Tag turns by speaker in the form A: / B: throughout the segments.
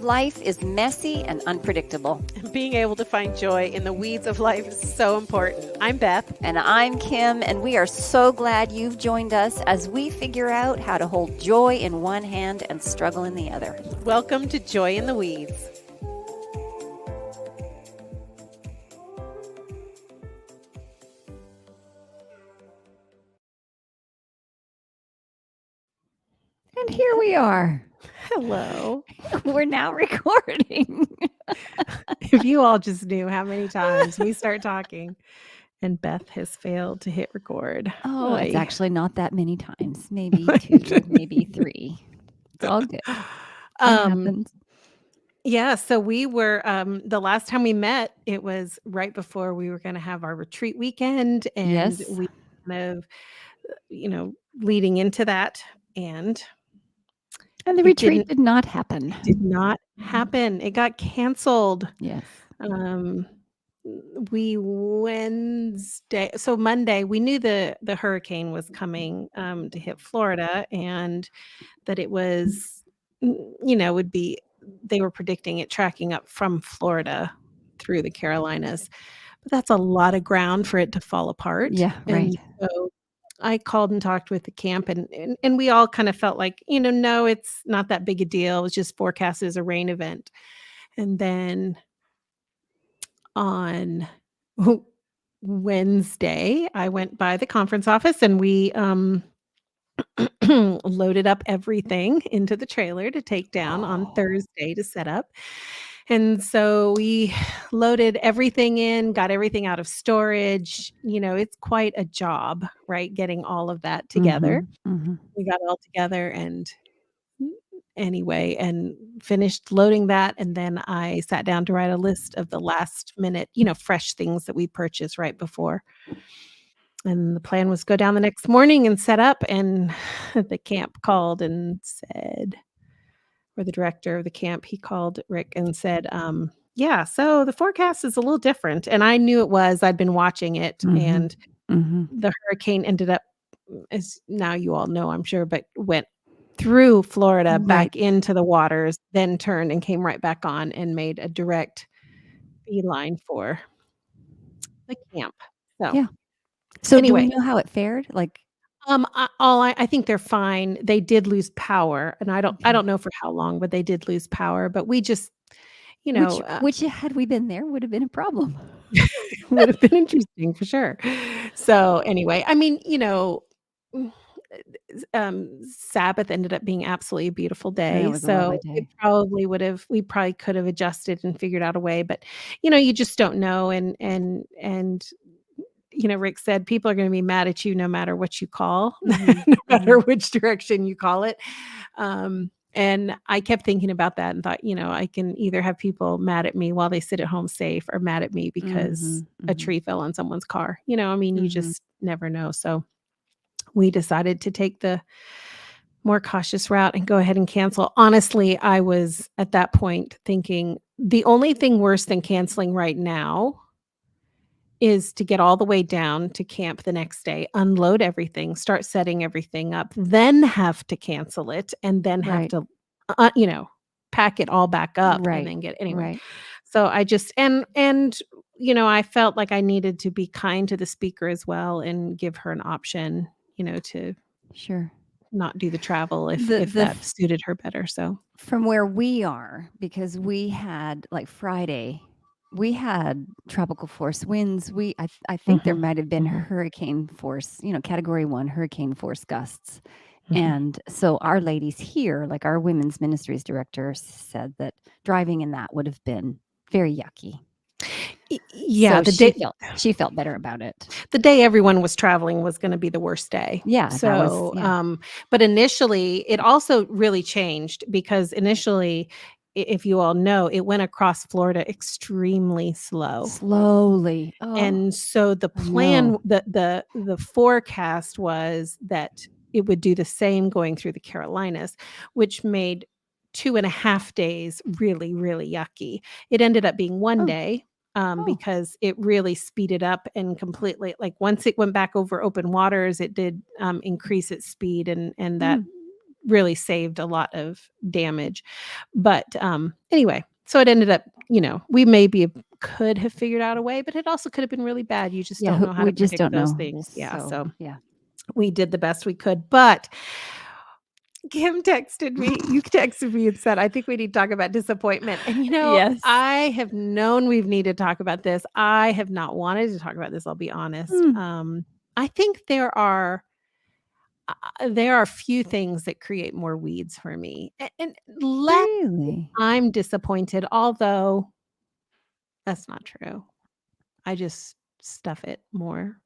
A: Life is messy and unpredictable.
B: Being able to find joy in the weeds of life is so important. I'm Beth.
A: And I'm Kim, and we are so glad you've joined us as we figure out how to hold joy in one hand and struggle in the other.
B: Welcome to Joy in the Weeds.
A: And here we are.
B: Hello.
A: We're now recording.
B: If you all just knew how many times we start talking and Beth has failed to hit record.
A: Oh, it's
B: Oy.
A: actually not that many times. Maybe 2, maybe 3. It's all good. It happens.
B: Yeah, so we were the last time we met, it was right before we were going to have our retreat weekend, and
A: Yes.
B: we kind of, leading into that, and
A: the
B: it
A: retreat did not happen.
B: did not happen. It got canceled.
A: Yes.
B: So Monday, we knew the hurricane was coming to hit Florida, and that it was, would be, they were predicting it tracking up from Florida through the Carolinas. But that's a lot of ground for it to fall apart.
A: Yeah, right.
B: And so I called and talked with the camp, and we all kind of felt like, no, it's not that big a deal. It was just forecast as a rain event. And then on Wednesday, I went by the conference office, and we loaded up everything into the trailer to take down on Thursday to set up. And so we loaded everything in, got everything out of storage. It's quite a job, right? Getting all of that together. We got it all together and finished loading that. And then I sat down to write a list of the last minute, fresh things that we purchased right before. And the plan was go down the next morning and set up, and the camp called and said, or the director of the camp, he called Rick and said, yeah, so the forecast is a little different. And I knew it was. I'd been watching it, and the hurricane ended up, as now you all know, I'm sure, but went through Florida, back into the waters, then turned and came right back on and made a direct beeline for the camp. So
A: Yeah. So
B: anyway,
A: do we know how it fared?
B: I think they're fine. They did lose power, and I don't know for how long, but they did lose power. But we just,
A: which had we been there would have been a problem.
B: would have been interesting for sure. So anyway, I mean, Sabbath ended up being absolutely a beautiful day.
A: It was a lovely
B: So
A: day.
B: we probably could have adjusted and figured out a way, but you just don't know. And Rick said people are going to be mad at you no matter what you call, no matter which direction you call it. And I kept thinking about that and thought, I can either have people mad at me while they sit at home safe, or mad at me because a tree fell on someone's car. You just never know. So we decided to take the more cautious route and go ahead and cancel. Honestly, I was at that point thinking the only thing worse than canceling right now is to get all the way down to camp the next day, unload everything, start setting everything up, then have to cancel it, and then have to, pack it all back up and then get anyway.
A: Right.
B: So I just and I felt like I needed to be kind to the speaker as well and give her an option, to not do the travel if that suited her better. So
A: from where we are, because we had Friday, we had tropical force winds. I think there might have been hurricane force, category 1 hurricane force gusts. And so our ladies here, like our women's ministries director, said that driving in that would have been very yucky.
B: Yeah,
A: so she felt better about it.
B: The day everyone was traveling was going to be the worst day.
A: Yeah.
B: So, but initially, it also really changed because initially, if you all know, it went across Florida extremely
A: slowly.
B: And so the plan, the forecast was that it would do the same going through the Carolinas, which made 2.5 days really, really yucky. It ended up being 1 day. Because it really speeded up and completely, once it went back over open waters, it did increase its speed, and that really saved a lot of damage. But, anyway, so it ended up, we maybe could have figured out a way, but it also could have been really bad. You just
A: Yeah,
B: don't know how
A: we
B: to
A: just
B: predict
A: don't
B: those
A: know.
B: things. Yeah,
A: So,
B: so
A: yeah.
B: we did the best we could. But Kim texted me. You texted me and said, "I think we need to talk about disappointment." And,
A: Yes.
B: I have known we've needed to talk about this. I have not wanted to talk about this, I'll be honest.
A: Hmm.
B: I think there are few things that create more weeds for me. And less
A: Really?
B: I'm disappointed, although that's not true. I just stuff it more.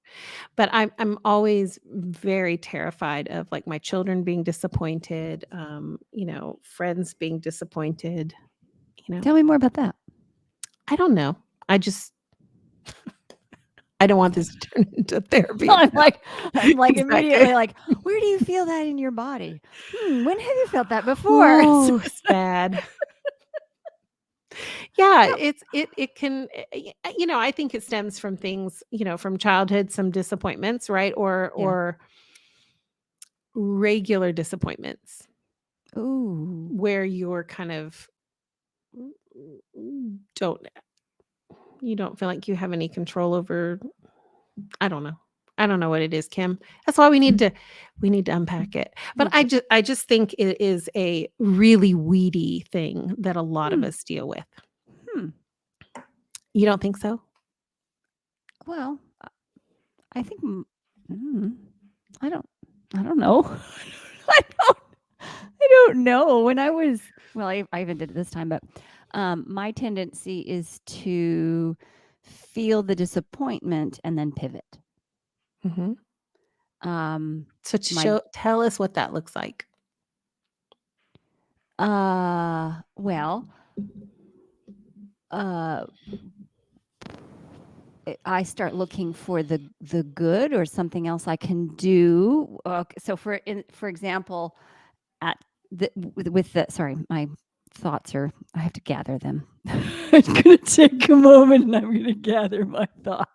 B: But I'm always very terrified of, like, my children being disappointed, friends being disappointed, you know?
A: Tell me more about that.
B: I don't know. I just I don't want this to turn into therapy.
A: I'm like I'm like
B: Exactly.
A: immediately like, "Where do you feel that in your body? When have you felt that before?"
B: Ooh, it's bad. Yeah,
A: Yep.
B: it can, I think it stems from things, from childhood, some disappointments, right? Or
A: Yeah.
B: regular disappointments
A: Ooh.
B: where you're kind of don't you don't feel like you have any control over. I don't know. I don't know what it is, Kim. That's why we need to unpack it. But
A: Me
B: I
A: too.
B: just I just think it is a really weedy thing that a lot of
A: Hmm.
B: us deal with.
A: Hmm.
B: You don't think so?
A: Well, I think I don't I don't know. I don't I don't know. When I was well, I even did it this time, but my tendency is to feel the disappointment and then pivot.
B: Mhm.
A: Um,
B: So
A: my
B: tell us what that looks like.
A: well, uh, I start looking for the good or something else I can do. So for example, at with the sorry, my thoughts are I have to gather them. I'm gonna take a moment and I'm gonna gather my thoughts.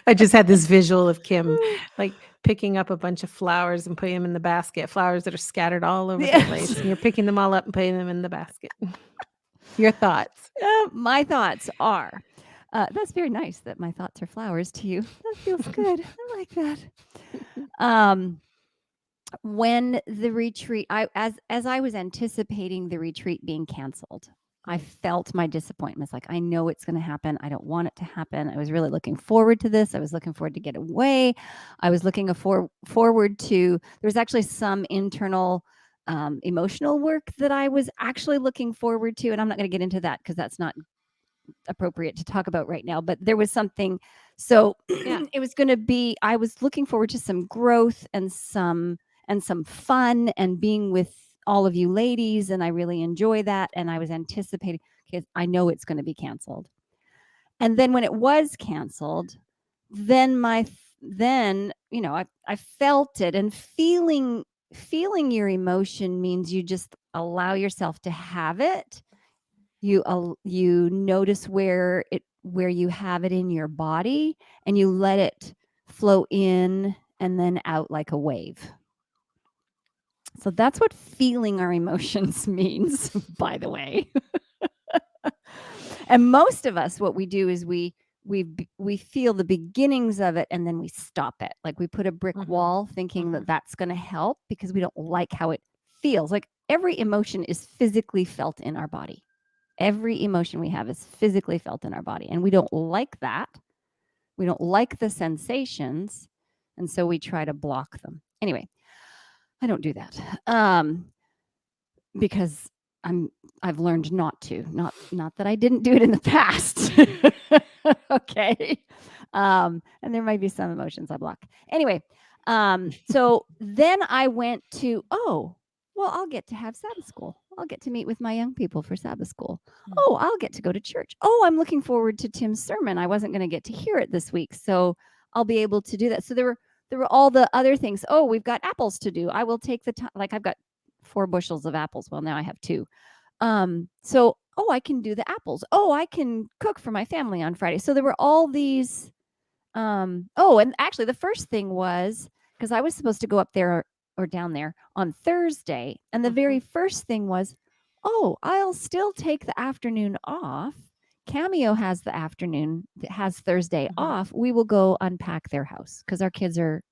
B: I just had this visual of Kim, like, picking up a bunch of flowers and putting them in the basket, flowers that are scattered all over the
A: Yes.
B: place, and you're picking them all up and putting them in the basket. Your thoughts.
A: My thoughts are that's very nice that my thoughts are flowers to you. That feels good. I like that. Um, when the retreat as I was anticipating the retreat being canceled, I
B: Mm,
A: felt my disappointment. It's like, I know it's going to happen. I don't want it to happen. I was really looking forward to this. I was looking forward to get away. I was looking forward to there's actually some internal emotional work that I was actually looking forward to. And I'm not going to get into that because that's not appropriate to talk about right now, but there was something. So
B: yeah.
A: it was going to be, I was looking forward to some growth and some fun and being with all of you ladies. And I really enjoy that. And I was anticipating, okay, I know it's going to be canceled. And then when it was canceled, then I felt it, and feeling your emotion means you just allow yourself to have it. You notice where you have it in your body, and you let it flow in and then out like a wave. So that's what feeling our emotions means, by the way. And most of us, what we do is we feel the beginnings of it and then we stop it. Like we put a brick
B: Mhm,
A: wall thinking that
B: mhm,
A: that's going to help because we don't like how it feels. Like every emotion is physically felt in our body. Every emotion we have is physically felt in our body, and we don't like that. We don't like the sensations, and so we try to block them. Anyway, I don't do that. Because I'm I've learned not to. Not that I didn't do it in the past. Okay. And there might be some emotions I block. Anyway, so then I went to, oh, well, I'll get to have Sabbath school. I'll get to meet with my young people for Sabbath school.
B: mm,
A: Oh, I'll get to go to church. Oh, I'm looking forward to Tim's sermon. I wasn't going to get to hear it this week, so I'll be able to do that. So there were all the other things. Oh, we've got apples to do. I will take the time. Like I've got 4 bushels of apples. Well, now I have 2. So, oh, I can do the apples. Oh, I can cook for my family on Friday. So there were all these. Oh, and actually, the first thing was because I was supposed to go up there or down there on Thursday. And the very
B: Mhm.
A: first thing was, oh, I'll still take the afternoon off. Cameo has the afternoon, has Thursday
B: Mhm.
A: off. We will go unpack their house because our kids are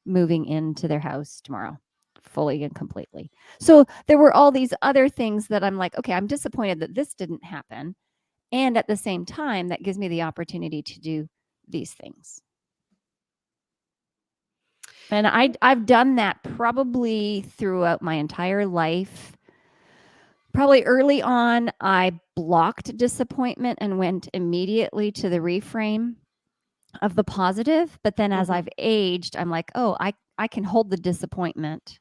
A: moving into their house tomorrow fully and completely. So there were all these other things that I'm like, okay, I'm disappointed that this didn't happen. And at the same time, that gives me the opportunity to do these things. And I've done that probably throughout my entire life. Probably early on, I blocked disappointment and went immediately to the reframe of the positive. But then as
B: Mhm.
A: I've aged, I'm like, oh, I can hold the disappointment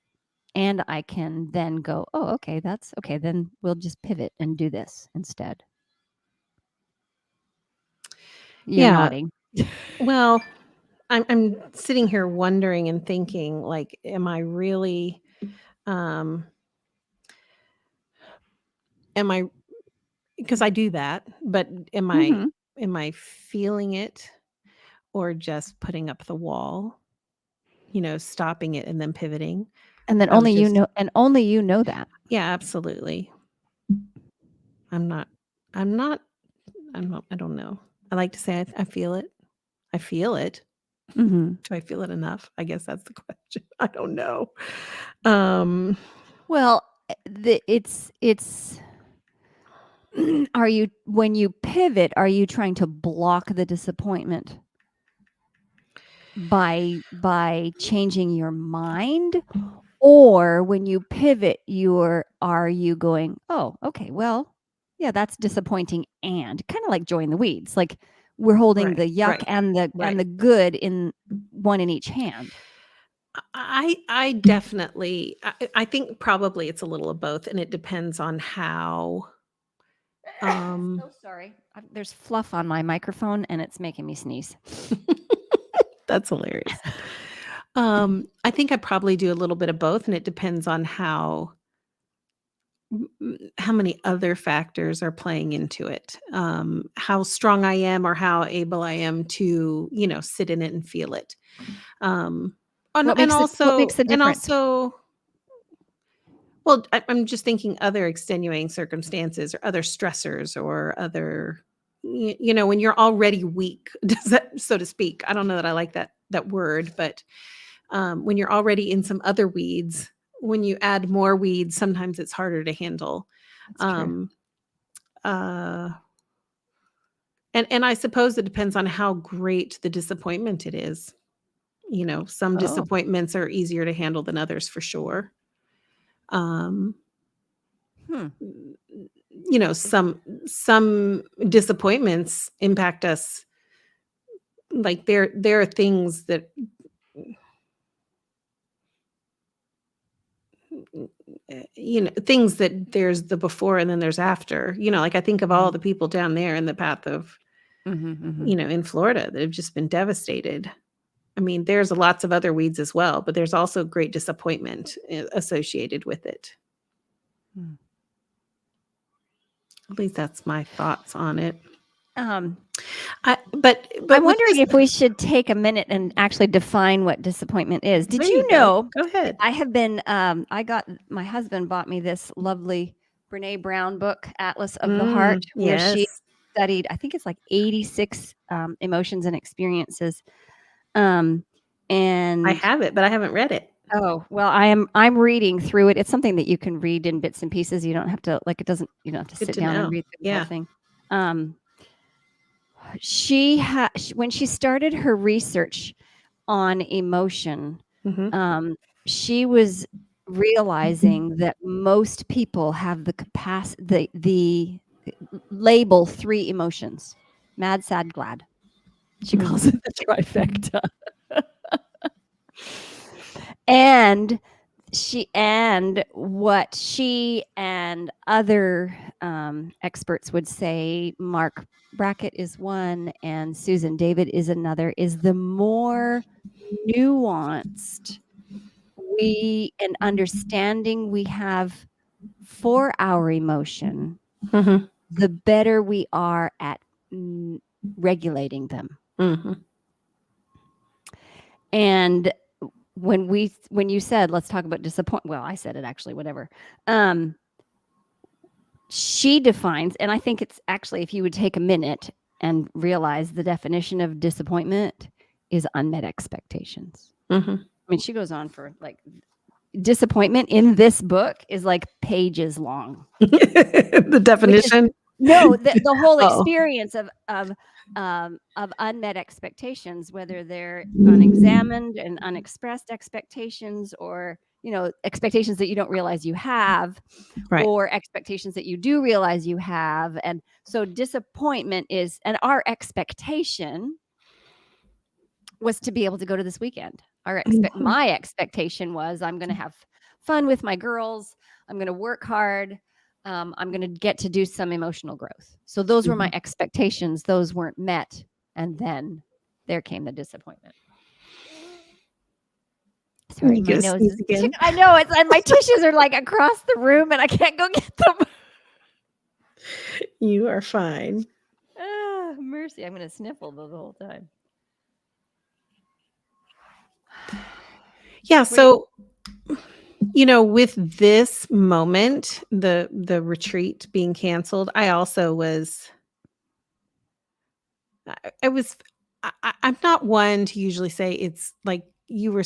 A: and I can then go, oh, okay, that's okay. Then we'll just pivot and do this instead. You're
B: Yeah.
A: nodding.
B: Well, I'm sitting here wondering and thinking, like, am I really, um, am I, because I do that, but
A: Mm-hmm.
B: am I feeling it or just putting up the wall, stopping it and then pivoting?
A: And then
B: I was
A: only
B: just
A: only you know that.
B: Yeah, absolutely. I'm not I'm not I don't know. I like to say I feel it. I feel it.
A: Mm-hmm.
B: Do I feel it enough? I guess that's the question. I don't know. Um,
A: Well, it's are you when you pivot, are you trying to block the disappointment by changing your mind? Or when you pivot, are you going, oh, okay, well, yeah, that's disappointing and kind of like join the weeds. Like we're holding
B: right,
A: the yuck
B: right,
A: and
B: right.
A: the good in one in each hand.
B: I definitely I think probably it's a little of both, and it depends on how, um
A: So sorry. There's fluff on my microphone and it's making me sneeze.
B: that's hilarious. I think I probably do a little bit of both, and it depends on how many other factors are playing into it. How strong I am or how able I am to, sit in it and feel it. Um, and and
A: What
B: also
A: makes the
B: and
A: difference?
B: also well, I'm just thinking other extenuating circumstances or other stressors or other when you're already weak, does that so to speak. I don't know that I like that word, but when you're already in some other weeds, when you add more weeds, sometimes it's harder to handle.
A: That's true.
B: Um, uh, and I suppose it depends on how great the disappointment it is. Some
A: Oh.
B: disappointments are easier to handle than others for sure. Um,
A: Hmm.
B: some disappointments impact us. Like there are things that things that there's the before and then there's after. Like I think of all
A: Mhm.
B: the people down there in the path of
A: Mhm, mhm.
B: in Florida that have just been devastated. I mean, there's lots of other weeds as well, but there's also great disappointment associated with it.
A: Mm.
B: At least that's my thoughts on it.
A: Um,
B: But
A: I'm
B: with
A: wondering
B: this,
A: if we should take a minute and actually define what disappointment is. Did
B: there
A: you
B: you go.
A: know
B: Go
A: that
B: ahead.
A: I have been, my husband bought me this lovely Brene Brown book, Atlas of the Heart, where she
B: Yes,
A: studied, I think it's like 86 emotions and experiences. Um,
B: I
A: and
B: have it, but I haven't read it.
A: oh, well, I'm reading through it. It's something that you can read in bits and pieces. You don't have to like it doesn't you don't have to
B: Good
A: sit
B: to
A: down and
B: know.
A: read through the whole
B: Yeah.
A: thing. Um, when she started her research on emotion,
B: Hmm.
A: um, she was realizing that most people have the capacity the label 3 emotions: mad, sad, glad. She calls
B: Hmm.
A: it the trifecta. And what she and other experts would say, Mark Brackett is one and Susan David is another, is the more nuanced we and understanding we have for our emotion,
B: Hmm.
A: the better we are at regulating them.
B: Hmm.
A: And when you said, "Let's talk about well, I said it actually, whatever. Um, she defines, and I think it's actually, if you would take a minute and realize the definition of disappointment is unmet expectations.
B: Mhm.
A: I mean, she goes on for like disappointment in this book is like pages long,
B: The
A: which is
B: definition?
A: no, the whole
B: Oh.
A: experience of unmet expectations, whether they're unexamined and unexpressed expectations, or expectations that you don't realize you have,
B: Right.
A: or expectations that you do realize you have. And so disappointment is, and our expectation was to be able to go to this weekend.
B: Mhm.
A: My expectation was I'm going to have fun with my girls. I'm going to work hard. I'm going to get to do some emotional growth. So those were my
B: Mhm.
A: expectations. Those weren't met, and then there came the disappointment. Sorry,
B: You
A: my
B: gonna
A: nose
B: sneeze
A: is.
B: again?
A: I know it's, and my tissues are like across the room, and I can't go get them.
B: You are fine.
A: Ah, mercy! I'm going to sniffle the whole time.
B: Yeah,
A: What do you?
B: so, with this moment, the retreat being canceled, I also was I was I'm not one to usually say it's like you were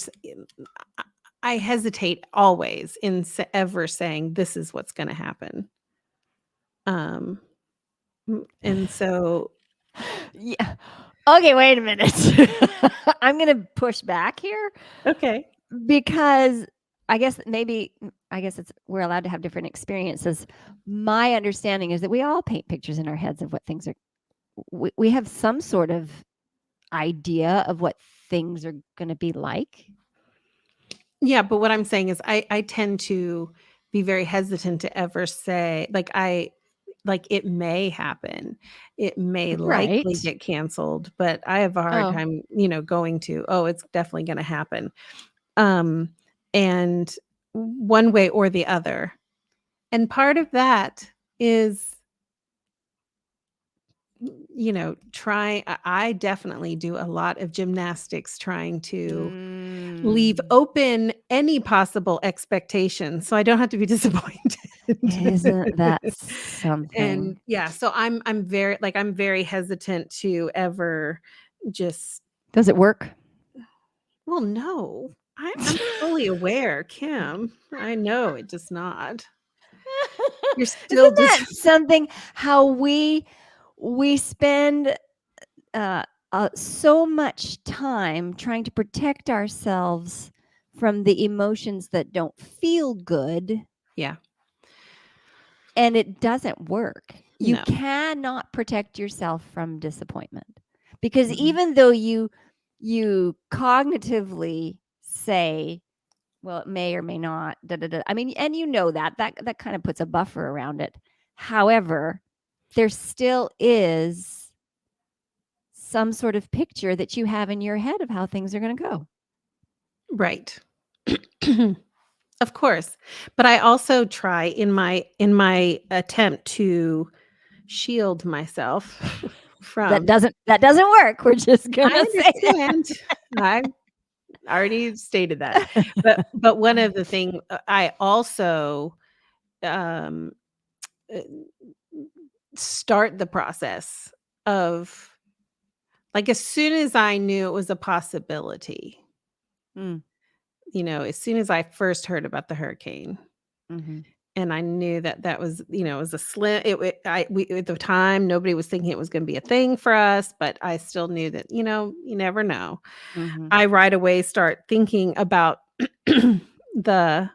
B: I I hesitate always in ever saying this is what's gonna happen. Um, and so
A: Yeah. Okay, wait a minute. I'm going to push back here
B: okay.
A: because I guess it's we're allowed to have different experiences. My understanding is that we all paint pictures in our heads of what things are. We have some sort of idea of what things are going to be like.
B: Yeah, but what I'm saying is I tend to be very hesitant to ever say like it may happen. It may likely
A: Right.
B: get canceled, but I have a hard
A: Oh.
B: time, going to, "Oh, it's definitely gonna happen." Um, and one way or the other. And part of that is, try I definitely do a lot of gymnastics trying to leave
A: Mm.
B: open any possible expectation so I don't have to be disappointed.
A: Isn't that something?
B: And yeah, so I'm very hesitant to ever just
A: Does it work?
B: well, no. I'm fully aware, Kim. I know it does not. You're still
A: Isn't
B: just
A: that something, how we spend uh, so much time trying to protect ourselves from the emotions that don't feel good,
B: yeah,
A: and it doesn't work. You
B: no.
A: cannot protect yourself from disappointment, because
B: Mhm.
A: even though you cognitively say, well, it may or may not, da, da, da. I mean, and that kind of puts a buffer around it. However, there still is some sort of picture that you have in your head of how things are going to go.
B: Right. Of course. But I also try in my attempt to shield myself
A: That
B: from
A: doesn't work. We're just going
B: I
A: to say
B: understand. I already stated that. But one of the thing I also, um, uh, start the process of like, as soon as I knew it was a possibility,
A: Mm,
B: as soon as I first heard about the hurricane,
A: mhm,
B: and I knew that that was, it was a slim it I we at the time, nobody was thinking it was gonna be a thing for us, but I still knew that, you never know.
A: mhm,
B: I right away start thinking about the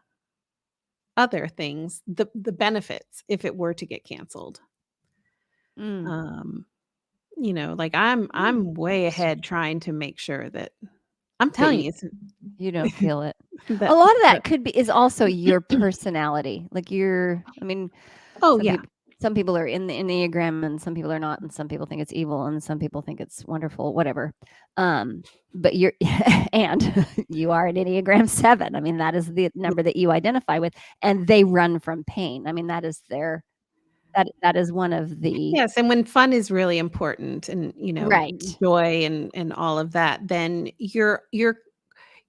B: other things, the benefits if it were to get canceled.
A: mm,
B: Um, like I'm way ahead
A: interesting.
B: trying to make sure that I'm
A: That
B: telling you, it's
A: you don't feel it. A
B: that
A: lot of
B: that
A: that is also your personality. Like I mean,
B: Oh,
A: some
B: yeah.
A: people some people are in the Enneagram and some people are not, and some people think it's evil and some people think it's wonderful, whatever. Um, but you're and you are an Enneagram 7. I mean, that is the number that you identify with, and they run from pain. I mean, that is one of the
B: Yes, and when fun is really important and,
A: right.
B: joy and all of that, then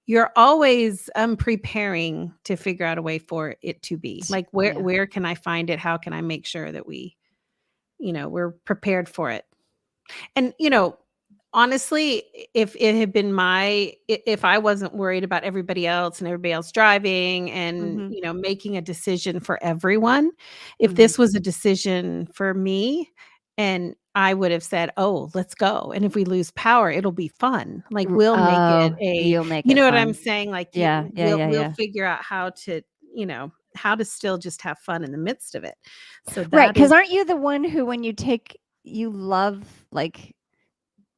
B: you're always, preparing to figure out a way for it to be. Like,
A: Yeah.
B: where can I find it? How can I make sure that we're prepared for it? And, honestly, if it had been if I wasn't worried about everybody else and everybody else driving and,
A: Mhm.
B: making a decision for everyone, if
A: Mhm.
B: this was a decision for me and I would have said, "Oh, let's go. And if we lose power, it'll be fun." Like, we'll make it
A: Oh, you'll make
B: you
A: it
B: know what I'm
A: fun.
B: saying? Like,
A: Yeah, yeah,
B: we'll
A: yeah,
B: we'll
A: yeah.
B: figure out how to still just have fun in the midst of it. So
A: Right,
B: that
A: because 'cause
B: is
A: aren't you the one who when you love, like,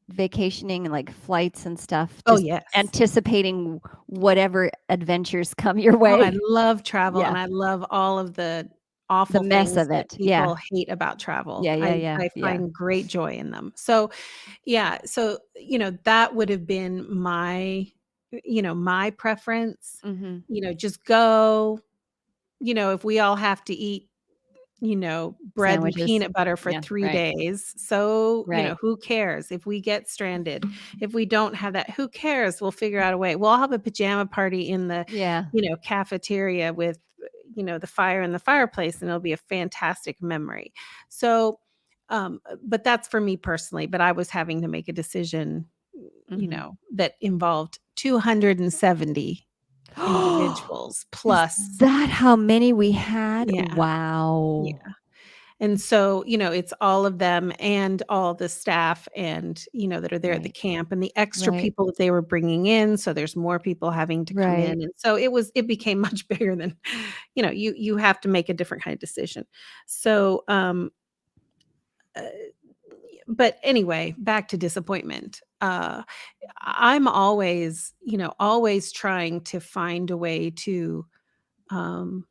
A: vacationing and, like, flights and stuff,
B: Oh,
A: just
B: yes.
A: anticipating whatever adventures come your
B: Oh, I
A: way?
B: love travel,
A: Yeah,
B: and I love all of the
A: the
B: awful
A: mess
B: things
A: of
B: that
A: it. Yeah.
B: people hate about travel.
A: Yeah, yeah, yeah,
B: I
A: yeah.
B: find great joy in them. So, yeah, so, that would have been my preference,
A: Mhm.
B: just go, if we all have to eat bread and
A: Sandwiches.
B: peanut butter for
A: Yeah,
B: 3
A: right,
B: days. So,
A: right.
B: who cares if we get stranded? If we don't have that, who cares? We'll figure out a way. We'll have a pajama party in the,
A: Yeah.
B: cafeteria with, the fire in the fireplace, and it'll be a fantastic memory. So, but that's for me personally, but I was having to make a decision,
A: Mhm.
B: that involved 270 individuals
A: Is
B: plus.
A: that how many we had?
B: Yeah.
A: Wow.
B: Yeah. And so, it's all of them and all the staff and, that are there at the
A: Right,
B: camp and the extra
A: right,
B: people that they were bringing in, so there's more people having to come
A: right.
B: in, and so it became much bigger than you have to make a different kind of decision. So, uh, but anyway, back to disappointment. I'm always, always trying um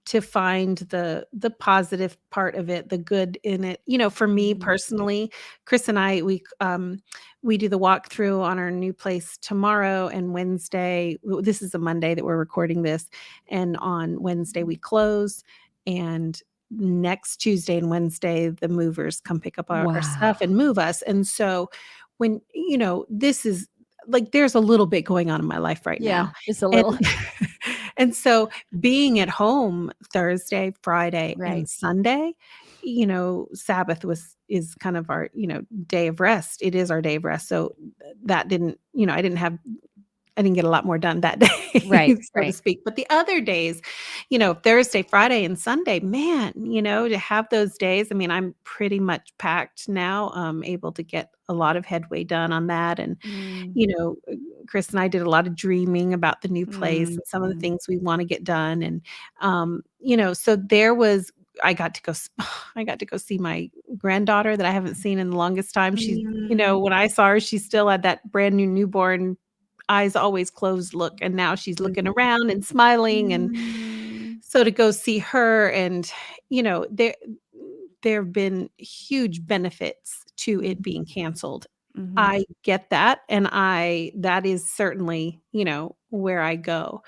B: to find the positive part of it, the good in it. For me
A: Mhm.
B: personally, Chris and I, we do the walkthrough on our new place tomorrow and Wednesday. This is a Monday that we're recording this, and on Wednesday we close, and next Tuesday and Wednesday the movers come pick up our stuff
A: Wow.
B: and move us. And so when this is like there's a little bit going on in my life right
A: Yeah,
B: now.
A: just a
B: And
A: little.
B: and so being at home Thursday, Friday,
A: Right.
B: and Sunday, Sabbath is kind of our, day of rest. It is our day of rest. So that didn't, I didn't get a lot more done that day,
A: Right,
B: so to
A: right.
B: speak. But the other days, Thursday, Friday, and Sunday, man, to have those days, I mean, I'm pretty much packed now, able to get a lot of headway done on that. And,
A: Mm,
B: you know, uh, Chris and I did a lot of dreaming about the new place
A: mm,
B: and some of the
A: mm,
B: things we want to get done. And, so I got to go, I got to go see my granddaughter that I haven't seen in the longest time. She's,
A: mm,
B: when I saw her, she still had that brand new newborn eyes always closed look, and now she's looking
A: mhm,
B: around and smiling. And
A: mm,
B: so to go see her and, there have been huge benefits to it
A: mhm,
B: being canceled.
A: mhm.
B: I get that, and that is certainly, where I go.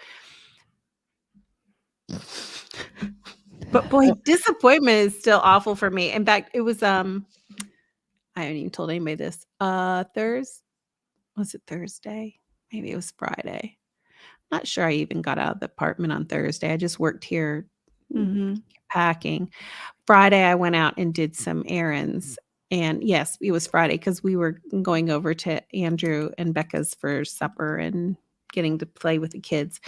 B: But boy,
A: Oh,
B: disappointment is still awful for me. In fact, it was, I haven't even told anybody this, was it Thursday? Maybe it was Friday. Not sure I even got out of the apartment on Thursday. I just worked here
A: mhm.
B: packing. Friday, I went out and did some errands. And yes, it was Friday because we were going over to Andrew and Becca's for supper and getting to play with the kids.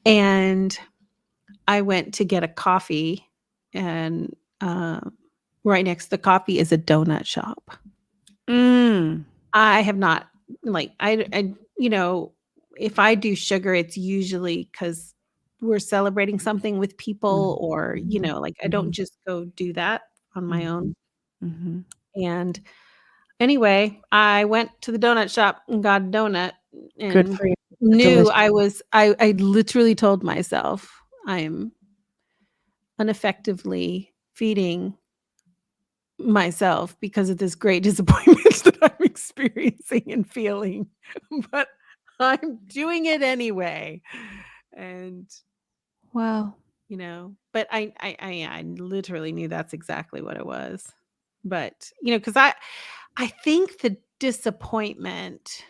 B: And I went to get a coffee, and right next to the coffee is a donut shop.
A: Mm,
B: I have not like if I do sugar, it's usually because 'cause we're celebrating something with
A: mm,
B: people or,
A: mhm,
B: like, I don't
A: mhm,
B: just go do that on my own.
A: mhm, mhm.
B: And anyway, I went to the donut shop and got a donut
A: Good
B: and
A: for you.
B: knew
A: Delicious.
B: I literally told myself, "I am ineffectively feeding myself because of this great disappointment that I'm experiencing and feeling, but I'm doing it anyway." And,
A: Wow.
B: but I literally knew that's exactly what it was. But, because I think the disappointment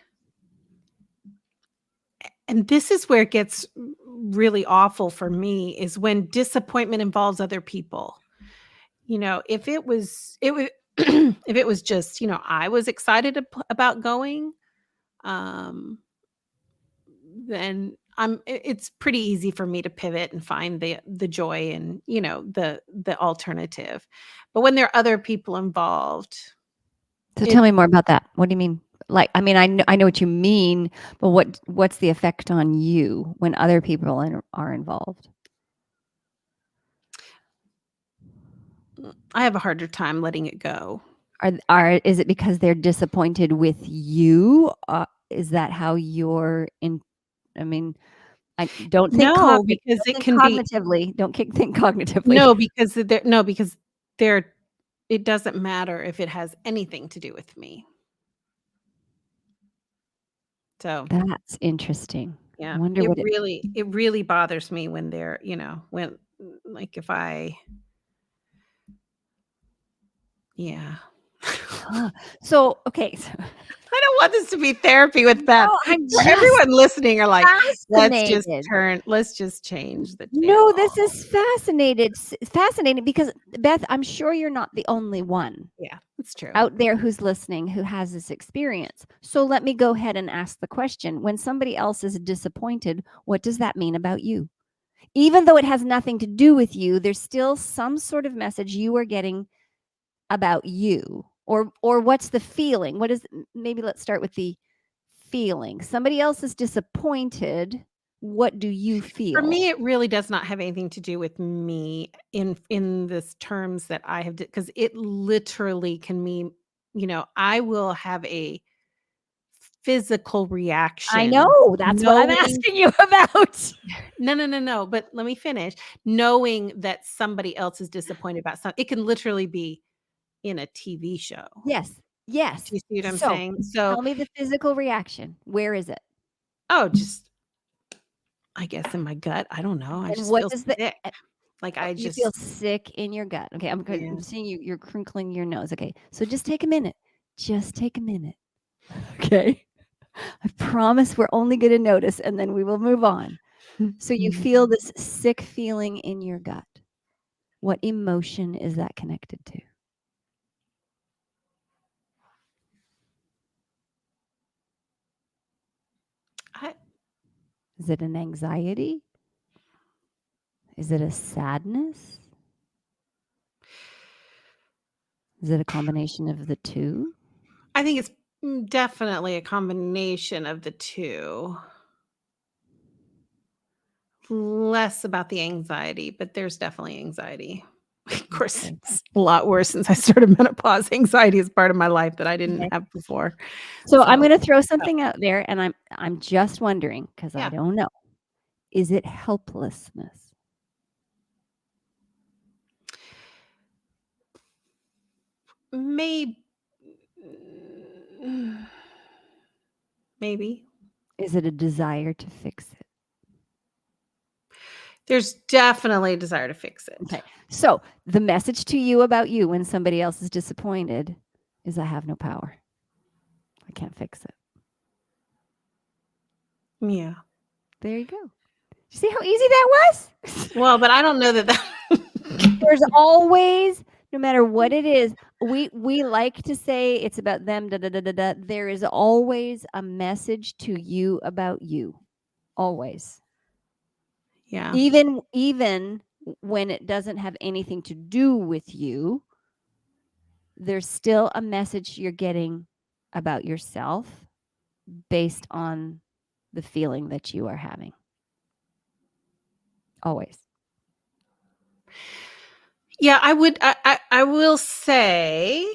B: And this is where it gets really awful for me is when disappointment involves other people. If it was if it was just, I was excited about going, um, then it's pretty easy for me to pivot and find the joy and, the alternative. But when there are other people involved,
A: So tell
B: it
A: me more about that. What do you mean? Like, I mean, I know what you mean, but what's the effect on you when other people are involved?
B: I have a harder time letting it go.
A: Is it because they're disappointed with you? Is that how you're in? I mean, I don't think
B: No, because
A: don't
B: it
A: think
B: can be
A: cognitively. Don't think cognitively.
B: no, because they're it doesn't matter if it has anything to do with me. So,
A: That's interesting. I
B: yeah,
A: wonder what it.
B: it really bothers me when they're, when like if I yeah.
A: Huh. So okay. So,
B: I don't want this to be therapy with Beth.
A: no, I'm
B: For
A: just
B: everyone listening are like,
A: fascinated.
B: let's just change the
A: No,
B: channel.
A: this is fascinating because Beth, I'm sure you're not the only one
B: Yeah, it's true.
A: out there who's listening who has this experience. So let me go ahead and ask the question. When somebody else is disappointed, what does that mean about you? Even though it has nothing to do with you, there's still some sort of message you are getting about you. Or what's the feeling? What is maybe let's start with the feeling. Somebody else is disappointed. What do you
B: For
A: feel?
B: me, it really does not have anything to do with me in this terms that I have, because it literally can mean, I will have a physical
A: I
B: reaction
A: know, that's what I'm
B: knowing
A: asking you about.
B: no, no, no, no, but let me finish. Knowing that somebody else is disappointed about something, it can literally be in a TV show.
A: Yes,
B: Do
A: yes.
B: you see what I'm
A: So,
B: saying? So,
A: tell me the physical reaction. Where is it?
B: oh, just I guess in my gut, I don't know. I
A: And
B: just
A: what
B: feel
A: does the
B: sick. Like I
A: you feel
B: just
A: sick in your gut. Okay, I'm
B: yeah.
A: seeing you're crinkling your nose. Okay, so just take a minute. Just take a minute. Okay. I promise we're only gonna notice and then we will move on. So you feel this sick feeling in your gut. What emotion is that connected to?
B: I
A: Is it an anxiety? Is it a sadness? Is it a combination of the two?
B: I think it's definitely a combination of the 2. Less about the anxiety, but there's definitely anxiety. Of course,
A: Okay.
B: it's a lot worse since I started menopause. Anxiety is part of my life that I didn't
A: Okay.
B: have before.
A: So I'm
B: So,
A: gonna throw
B: oh,
A: something out there and I'm just wondering because I
B: yeah,
A: don't know. Is it helplessness?
B: may maybe.
A: Is it a desire to fix it?
B: There's definitely a desire to fix it.
A: Okay. So the message to you about you when somebody else is disappointed is I have no power. I can't fix it.
B: Yeah.
A: There you go. You see how easy that was?
B: Well, but I don't know that
A: There's always, no matter what it is, we like to say it's about them, da da da da da. There is always a message to you about you. Always.
B: Yeah.
A: Even when it doesn't have anything to do with you, there's still a message you're getting about yourself based on the feeling that you are having. Always.
B: Yeah, I will say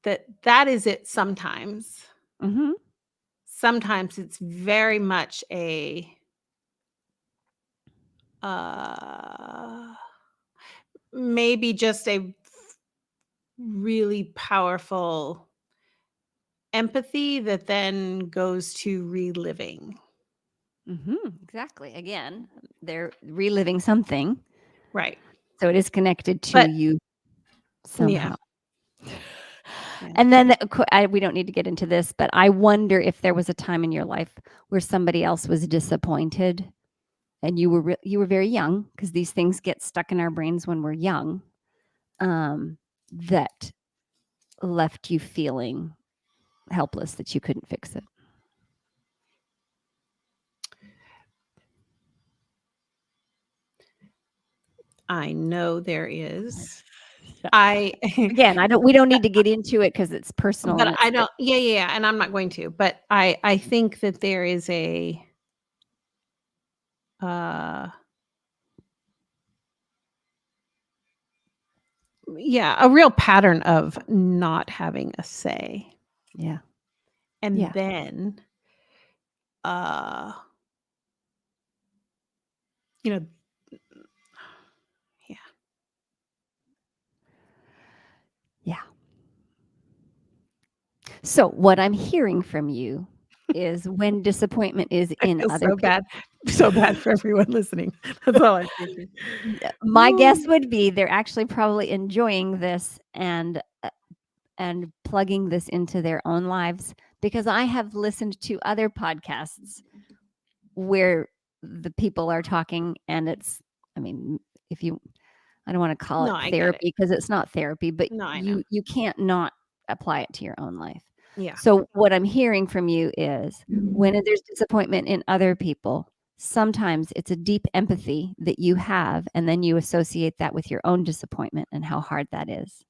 B: that is it sometimes.
A: Mhm.
B: Sometimes it's very much a, uh, maybe just a really powerful empathy that then goes to reliving.
A: Mhm. Exactly. Again, they're reliving something,
B: Right.
A: so it is connected to
B: But
A: you
B: yeah.
A: somehow.
B: Yeah.
A: And then we don't need to get into this, but I wonder if there was a time in your life where somebody else was disappointed and you were very young, because these things get stuck in our brains when we're young, that left you feeling helpless, that you couldn't fix it.
B: I know there is.
A: Yeah. Again, we don't need to get into it because it's personal
B: But
A: and
B: I
A: it's
B: don't yeah, and I'm not going to, but I think that there is uh a real pattern of not having a say.
A: yeah.
B: And
A: Yeah.
B: then, uh, you know yeah.
A: Yeah. So what I'm hearing from you is when disappointment is
B: I
A: in
B: feel
A: other
B: so bad for everyone listening. That's all I'm thinking.
A: my guess would be they're actually probably enjoying this and plugging this into their own lives, because I have listened to other podcasts where the people are talking, and it's, I mean, if you, I don't want to call
B: No,
A: it
B: I get it.
A: therapy because it's not therapy, but
B: No, I know.
A: you can't not apply it to your own life.
B: Yeah.
A: So what I'm hearing from you is when there's disappointment in other people, sometimes it's a deep empathy that you have, and then you associate that with your own disappointment and how hard that is.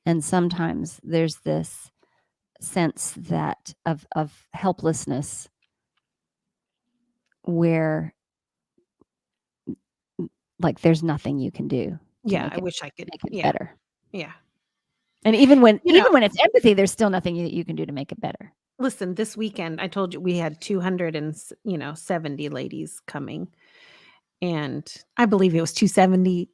A: And sometimes there's this sense that of helplessness where like there's nothing you can do to
B: Yeah, I wish I could.
A: make it
B: Yeah.
A: better.
B: Yeah.
A: And even when
B: You know,
A: it's empathy, there's still nothing that you can do to make it better.
B: listen, this weekend, I told you we had 270 ladies coming, and I believe it was 270.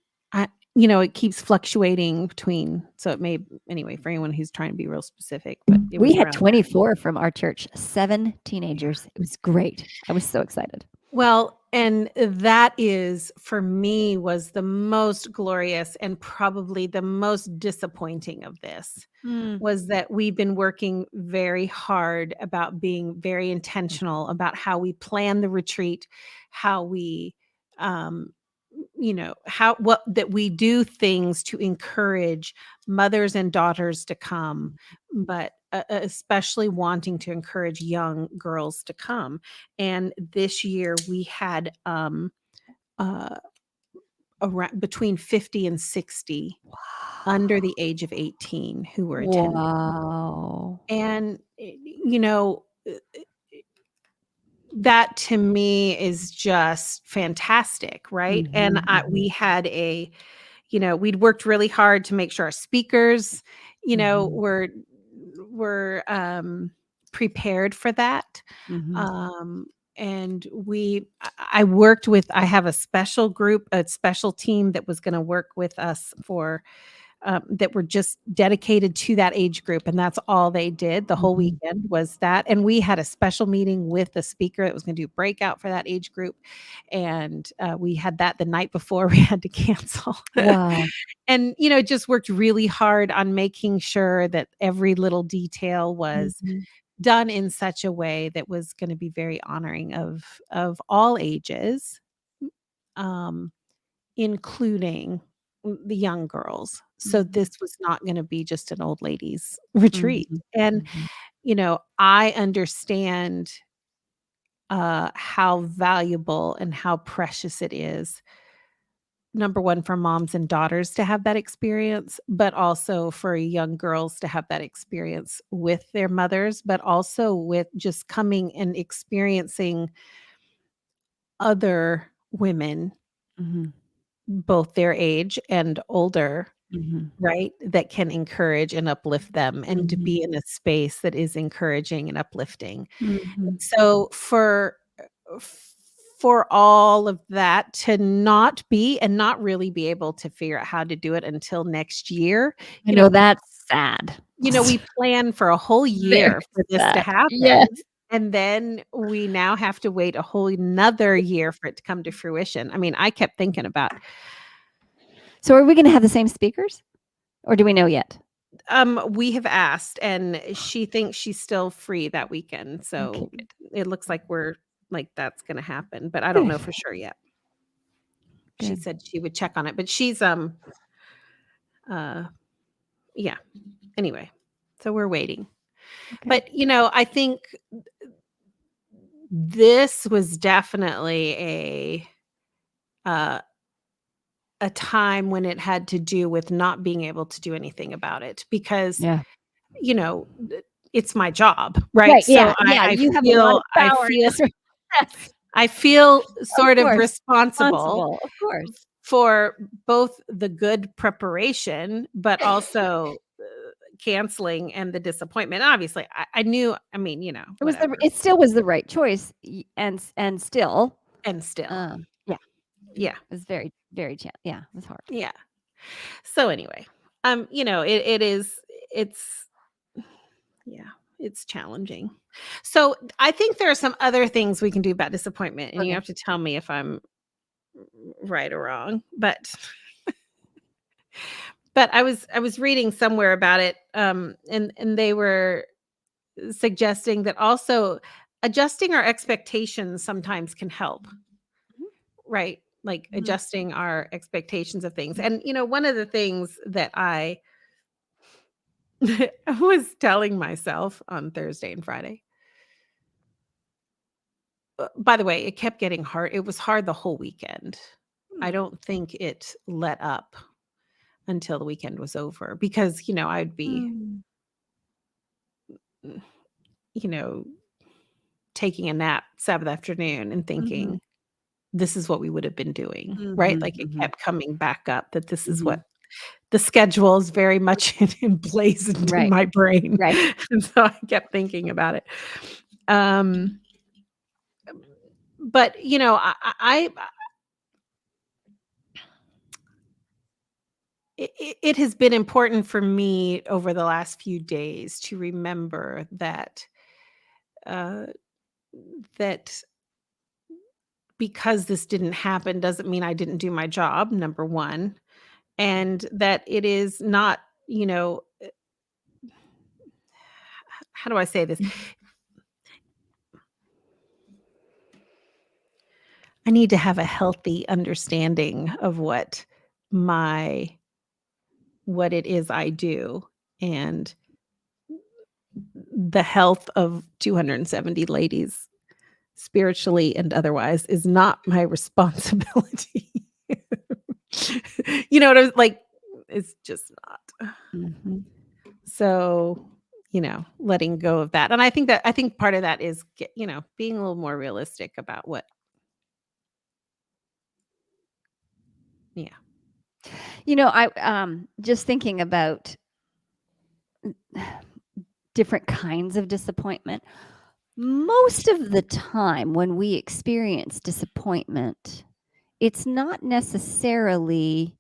B: It keeps fluctuating between, so it may anyway, for anyone who's trying to be real specific, but it
A: We
B: was
A: had
B: around there.
A: 24 from our church, 7
B: Yeah.
A: teenagers. It was great. I was so excited.
B: Well, and that is, for me, was the most glorious and probably the most disappointing of this,
A: Mm.
B: was that we've been working very hard about being very intentional about how we plan the retreat, how we, um, how what that we do things to encourage mothers and daughters to come, but especially wanting to encourage young girls to come. And this year we had uh, around between 50 and 60 under the age of 18 who were attending.
A: Wow.
B: And, that to me is just fantastic, right? And
A: Mhm,
B: we had we'd worked really hard to make sure our speakers,
A: mhm,
B: were prepared for that.
A: mhm,
B: Um, and I worked with, I have a special group, a special team that was going to work with us for that were just dedicated to that age group, and that's all they did the whole
A: mhm.
B: weekend was that. And we had a special meeting with the speaker that was going to do breakout for that age group, and we had that the night before we had to cancel.
A: Wow.
B: And just worked really hard on making sure that every little detail was
A: Mhm,
B: done in such a way that was going to be very honoring of all ages, um, including the young girls. So
A: mhm,
B: this was not gonna be just an old ladies retreat.
A: mhm,
B: And,
A: mhm.
B: I understand, how valuable and how precious it is, number 1, for moms and daughters to have that experience, but also for young girls to have that experience with their mothers, but also with just coming and experiencing other women,
A: Mhm,
B: both their age and older,
A: mhm,
B: right, that can encourage and uplift them, and to
A: mhm,
B: be in a space that is encouraging and uplifting.
A: mhm.
B: So for all of that to not be and not really be able to figure out how to do it until next year,
A: I
B: you know
A: know that's sad.
B: we plan for a whole
A: Very
B: year for this to
A: sad.
B: happen,
A: Yes.
B: and then we now have to wait a whole another year for it to come to fruition. I mean, I kept thinking about
A: So are we gonna have the same speakers, or do we know yet?
B: We have asked, and she thinks she's still free that weekend,
A: Okay,
B: so
A: good.
B: it looks like that's gonna happen, but I don't
A: Good.
B: know for sure yet. She
A: Good.
B: said she would check on it, but she's, uh yeah, anyway, so we're waiting.
A: Okay.
B: But, I think this was definitely uh, a time when it had to do with not being able to do anything about it because,
A: Yeah.
B: it's my job, right?
A: Right.
B: So
A: Yeah. Yeah.
B: I
A: You have a lot
B: feel
A: of power in this. Yes.
B: I feel
A: Of
B: sort of
A: course.
B: responsible
A: Responsible. Of course.
B: for both the good preparation, but also, canceling and the disappointment. Obviously, I knew I mean, whatever,
A: It still was the right choice, and still,
B: and still.
A: yeah,
B: Yeah,
A: it was very, very yeah, it was hard.
B: yeah. So anyway, it's yeah, it's challenging. So, I think there are some other things we can do about disappointment, and you
A: Okay.
B: have to tell me if I'm right or wrong, but I was reading somewhere about it, and they were suggesting that also adjusting our expectations sometimes can help, right? Like
A: Mhm.
B: adjusting our expectations of things. And one of the things that I was telling myself on Thursday and Friday. By the way, it kept getting hard. It was hard the whole weekend. I
A: Hmm.
B: don't think it let up until the weekend was over because, I'd be,
A: Mm.
B: mm, you know, taking a nap Sabbath afternoon and
A: Mhm.
B: thinking, this is what we would have been doing, right?
A: Mhm.
B: Like it
A: Mhm.
B: kept coming back up that this is
A: Mhm.
B: what the schedule is very much emblazoned in
A: Right.
B: my brain.
A: Right.
B: And so I kept thinking about it. Um, but it has been important for me over the last few days to remember uh, that because this didn't happen doesn't mean I didn't do my job, number one, and that it is not, how do I say this? I need to have a healthy understanding of my what it is I do, and the health of 270 ladies, spiritually and otherwise, is not my responsibility. You know what I was like, it's just not.
A: Mhm.
B: So, letting go of that. And I think part of that is being a little more realistic about what yeah.
A: I just thinking about different kinds of disappointment. Most of the time when we experience disappointment, it's not necessarily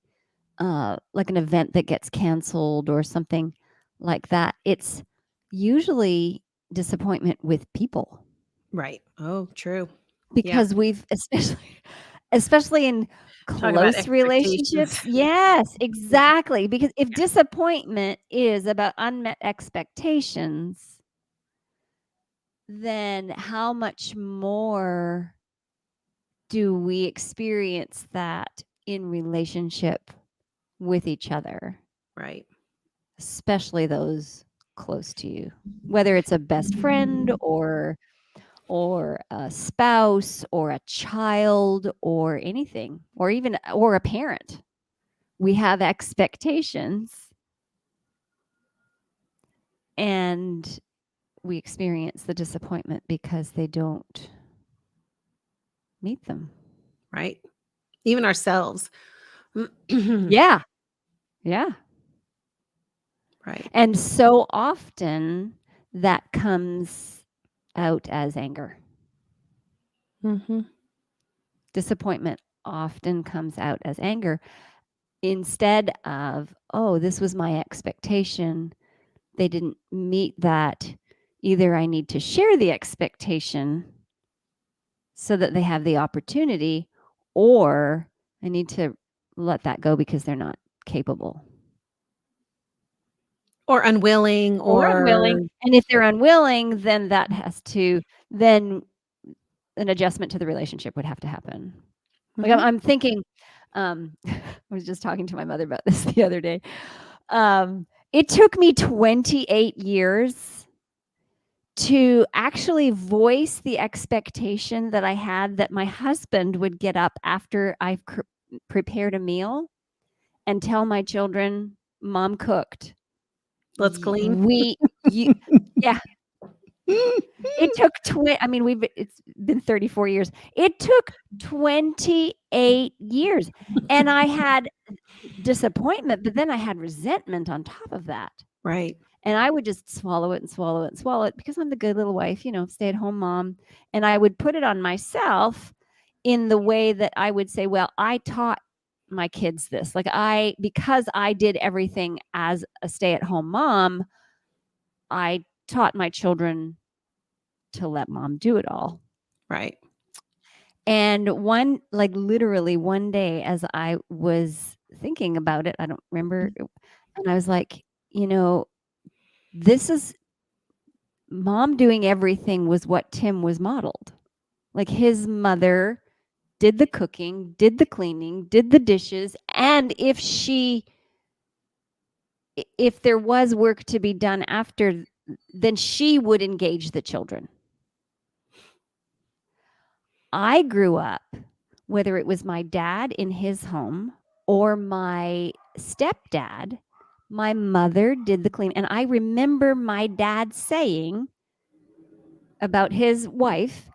A: like an event that gets canceled or something like that. It's usually disappointment with people
B: Right. Oh, true. Yeah.
A: because we've especially in
B: Talk about
A: close
B: expectations.
A: relationships. Yes, exactly. Because if disappointment is about unmet expectations, then how much more do we experience that in relationship with each other,
B: Right.
A: especially those close to you, whether it's a best friend or a spouse or a child or anything, or even or a parent. We have expectations and we experience the disappointment because they don't meet them.
B: Right. Even ourselves.
A: Yeah. Yeah.
B: Right.
A: And so often that comes out as anger.
B: Mhm.
A: Disappointment often comes out as anger instead of, oh, this was my expectation. They didn't meet that. Either I need to share the expectation so that they have the opportunity, or I need to let that go because they're not capable.
B: Or unwilling
A: or
B: or
A: unwilling, and if they're unwilling, then that has to then an adjustment to the relationship would have to happen. Like,
B: Mhm.
A: I'm thinking, I was just talking to my mother about this the other day. It took me 28 years to actually voice the expectation that I had that my husband would get up after I've prepared a meal and tell my children, "Mom cooked."
B: let's clean.
A: We you Yeah, it took I mean, it's been 34 years. It took 28 years, and I had disappointment, but then I had resentment on top of that.
B: Right.
A: And I would just swallow it and swallow it and swallow it because I'm the good little wife, stay-at-home mom, and I would put it on myself in the way that I would say, "Well, I taught my kids this." Like, because I did everything as a stay-at-home mom, I taught my children to let mom do it all.
B: Right.
A: And literally one day as I was thinking about it, I don't remember, and I was like, this is mom doing everything was what Tim was modeled. Like, his mother did the cooking, did the cleaning, did the dishes, and if there was work to be done after, then she would engage the children. I grew up, whether it was my dad in his home or my stepdad, my mother did the cleaning. And I remember my dad saying about his wife,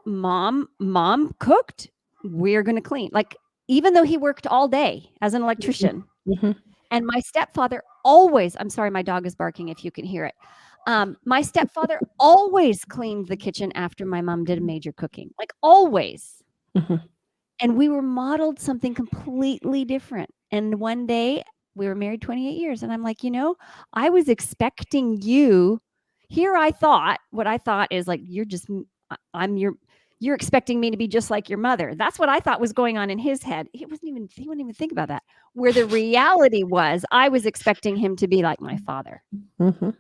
A: mom cooked, we're going to clean. Like, even though he worked all day as an
B: Mhm.
A: electrician,
B: Mhm.
A: and my stepfather always, I'm sorry, my dog is barking if you can hear it. My stepfather always cleaned the kitchen after my mom did a major cooking, like, always.
B: Mhm.
A: And we were modeled something completely different. And one day, we were married 28 years, and I'm like, I was expecting you here. What I thought is like, you're expecting me to be just like your mother. That's what I thought was going on in his head. He wouldn't even think about that. Where the reality was, I was expecting him to be like my father.
B: Mhm.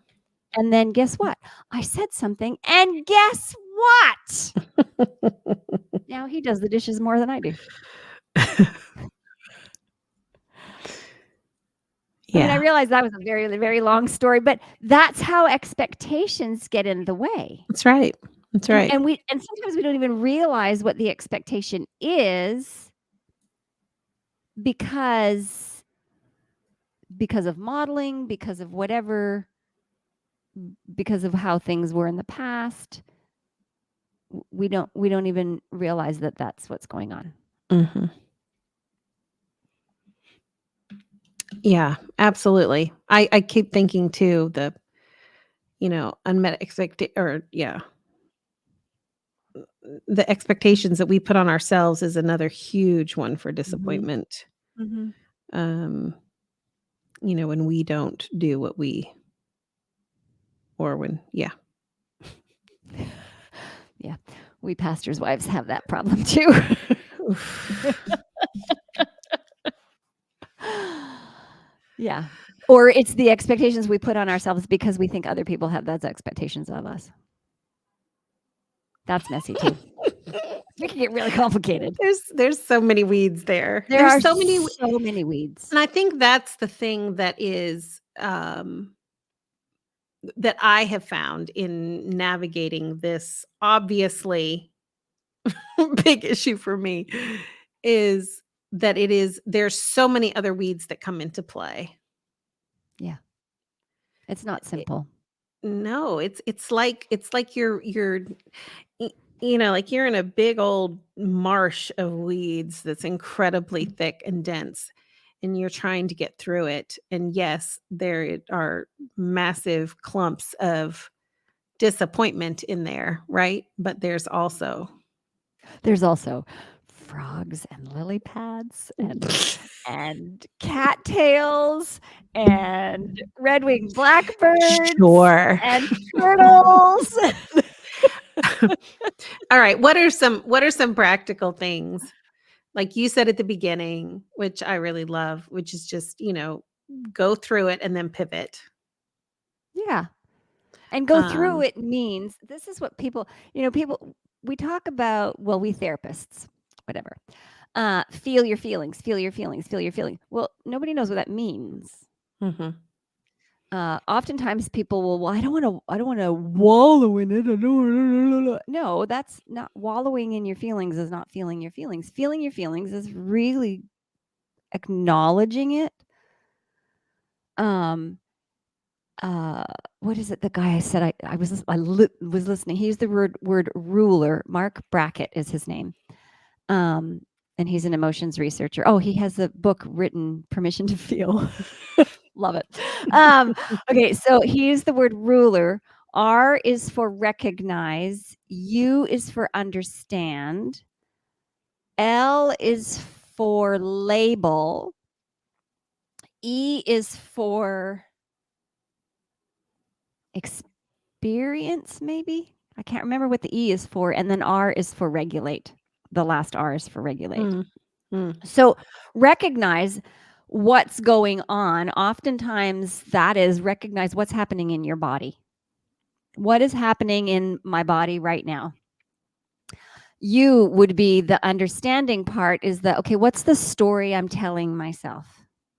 A: And then guess what? I said something, and guess what? Now he does the dishes more than I do. I mean, I
B: Yeah.
A: realize that was a very, very long story, but that's how expectations get in the way.
B: That's right. That's
A: And
B: right.
A: and we and sometimes we don't even realize what the expectation is because of modeling, because of whatever, because of how things were in the past. We don't even realize that that's what's going on.
B: Mhm. Yeah, absolutely. I keep thinking too, unmet the expectations that we put on ourselves is another huge one for
A: Mhm.
B: disappointment.
A: Mhm.
B: Um, when we don't do what we or when yeah.
A: Yeah. We pastors' wives have that problem too.
B: Oof.
A: Yeah. Or it's the expectations we put on ourselves because we think other people have those expectations of us. That's messy too. It can get really complicated.
B: There's so many weeds there.
A: There
B: There's
A: are
B: so many
A: so many weeds.
B: and I think that's the thing that is, that I have found in navigating this obviously big issue for me is that there's so many other weeds that come into play.
A: Yeah. It's not
B: It
A: simple.
B: No, it's like you're y like you're in a big old marsh of weeds that's incredibly thick and dense, and you're trying to get through it, and yes, there are massive clumps of disappointment in there, right? But there's also
A: There's also frogs and lily pads and cattails and red-winged blackbirds
B: Sure.
A: and turtles.
B: All right, what are some practical things? Like you said at the beginning, which I really love, which is just, go through it and then pivot.
A: Yeah. And go through
B: Um
A: it means this is what people, people we talk about, well, we therapists, whatever. Feel your feelings, feel your feelings, feel your feelings. Well, nobody knows what that means.
B: Mhm.
A: Oftentimes people will, well, I don't want to wallow in it. I don't wanna. No, that's not wallowing in your feelings is not feeling your feelings. Feeling your feelings is really acknowledging it. Um, what is it? The guy I said I was listening. He used the word ruler. Mark Brackett is his name. Um, and he's an emotions researcher. Oh, he has a book written, Permission to Feel. Love it. Okay, so he used the word ruler. R is for recognize. U is for understand. L is for label. E is for experience, maybe. I can't remember what the E is for. And then R is for regulate. The last R is for regulate.
B: Mm. Mm.
A: So recognize what's going on. Oftentimes, that is recognize what's happening in your body. What is happening in my body right now? You would be the understanding part is that, okay, what's the story I'm telling myself?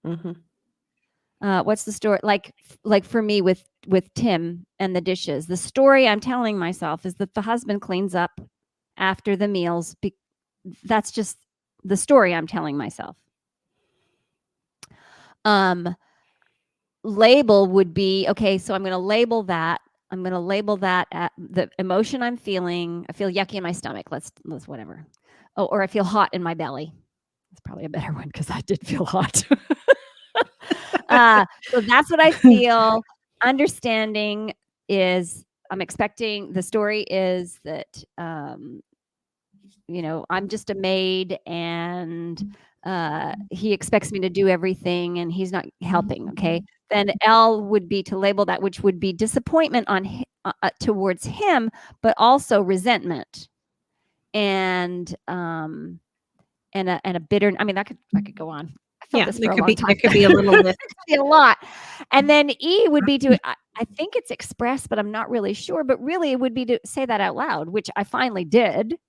B: Mhm.
A: What's the story? Like for me with Tim and the dishes, the story I'm telling myself is that the husband cleans up after the meals. That's just the story I'm telling myself. Label would be, okay, so I'm going to label that. I'm going to label that at the emotion I'm feeling. I feel yucky in my stomach. Let's whatever. Oh, or I feel hot in my belly. That's probably a better one because I did feel hot. So that's what I feel. Understanding is I'm expecting the story is that I'm just a maid and he expects me to do everything and he's not helping. Okay. Then L would be to label that, which would be disappointment on towards him, but also resentment and a bitter. I mean, I could go on. I felt
B: Yeah,
A: this for a long time.
B: there could be a little list.
A: It could be a lot. And then E would be to, I think it's express, but I'm not really sure. But really, it would be to say that out loud, which I finally did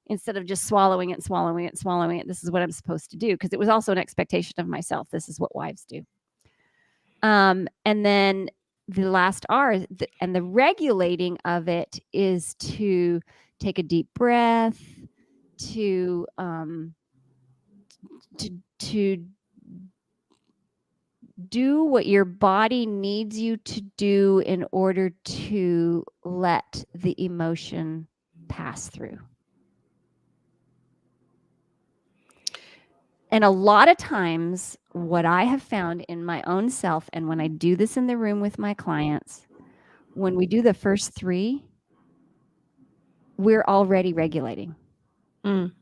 A: instead of just swallowing it, swallowing it, swallowing it. This is what I'm supposed to do because it was also an expectation of myself. This is what wives do. And then the last R and the regulating of it is to take a deep breath, to to do what your body needs you to do in order to let the emotion pass through. And a lot of times, what I have found in my own self, and when I do this in the room with my clients, when we do the first 3, we're already regulating.
B: Mm.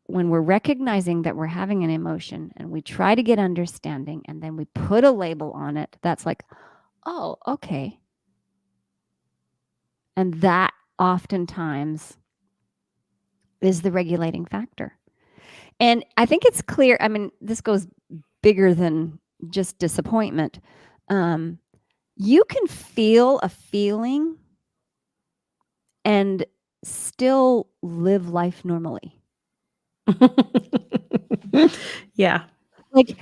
A: When we're recognizing that we're having an emotion and we try to get understanding and then we put a label on it, that's like, oh, okay. And that oftentimes is the regulating factor. And I think it's clear. I mean, this goes bigger than just disappointment. You can feel a feeling and still live life normally.
B: Yeah.
A: Like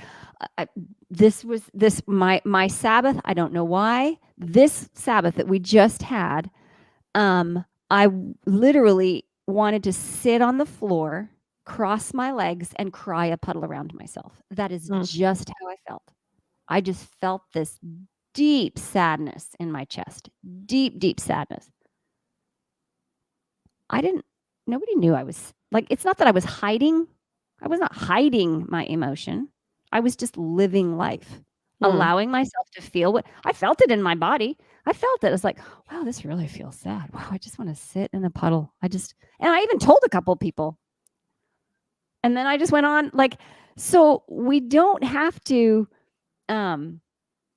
A: my Sabbath. I don't know why this Sabbath that we just had. I literally wanted to sit on the floor, cross my legs, and cry a puddle around myself. That is
B: Mm.
A: just how I felt. I just felt this deep sadness in my chest. Deep, deep sadness. Nobody knew I was like, it's not that I was hiding. I was not hiding my emotion. I was just living life,
B: Mm.
A: allowing myself to feel what I felt it in my body. I felt it. It's like, wow, this really feels sad. Wow, I just want to sit in a puddle. And I even told a couple people. And then I just went on so we don't have to,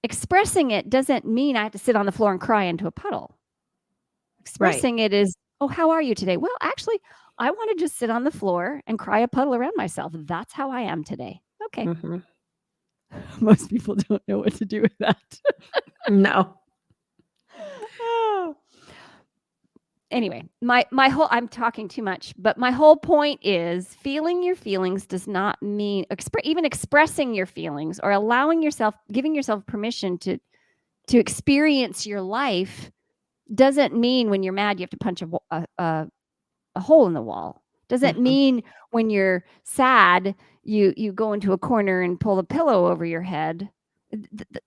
A: expressing it doesn't mean I have to sit on the floor and cry into a puddle.
B: Right.
A: Expressing it is, oh, how are you today? Well, actually, I want to just sit on the floor and cry a puddle around myself. That's how I am today. Okay.
B: Mhm.
A: Most people don't know what to do with that.
B: No.
A: Oh. Anyway, my whole I'm talking too much, but my whole point is feeling your feelings does not mean even expressing your feelings or giving yourself permission to experience your life doesn't mean when you're mad you have to punch a hole in the wall. Doesn't
B: Mhm.
A: mean when you're sad you go into a corner and pull a pillow over your head.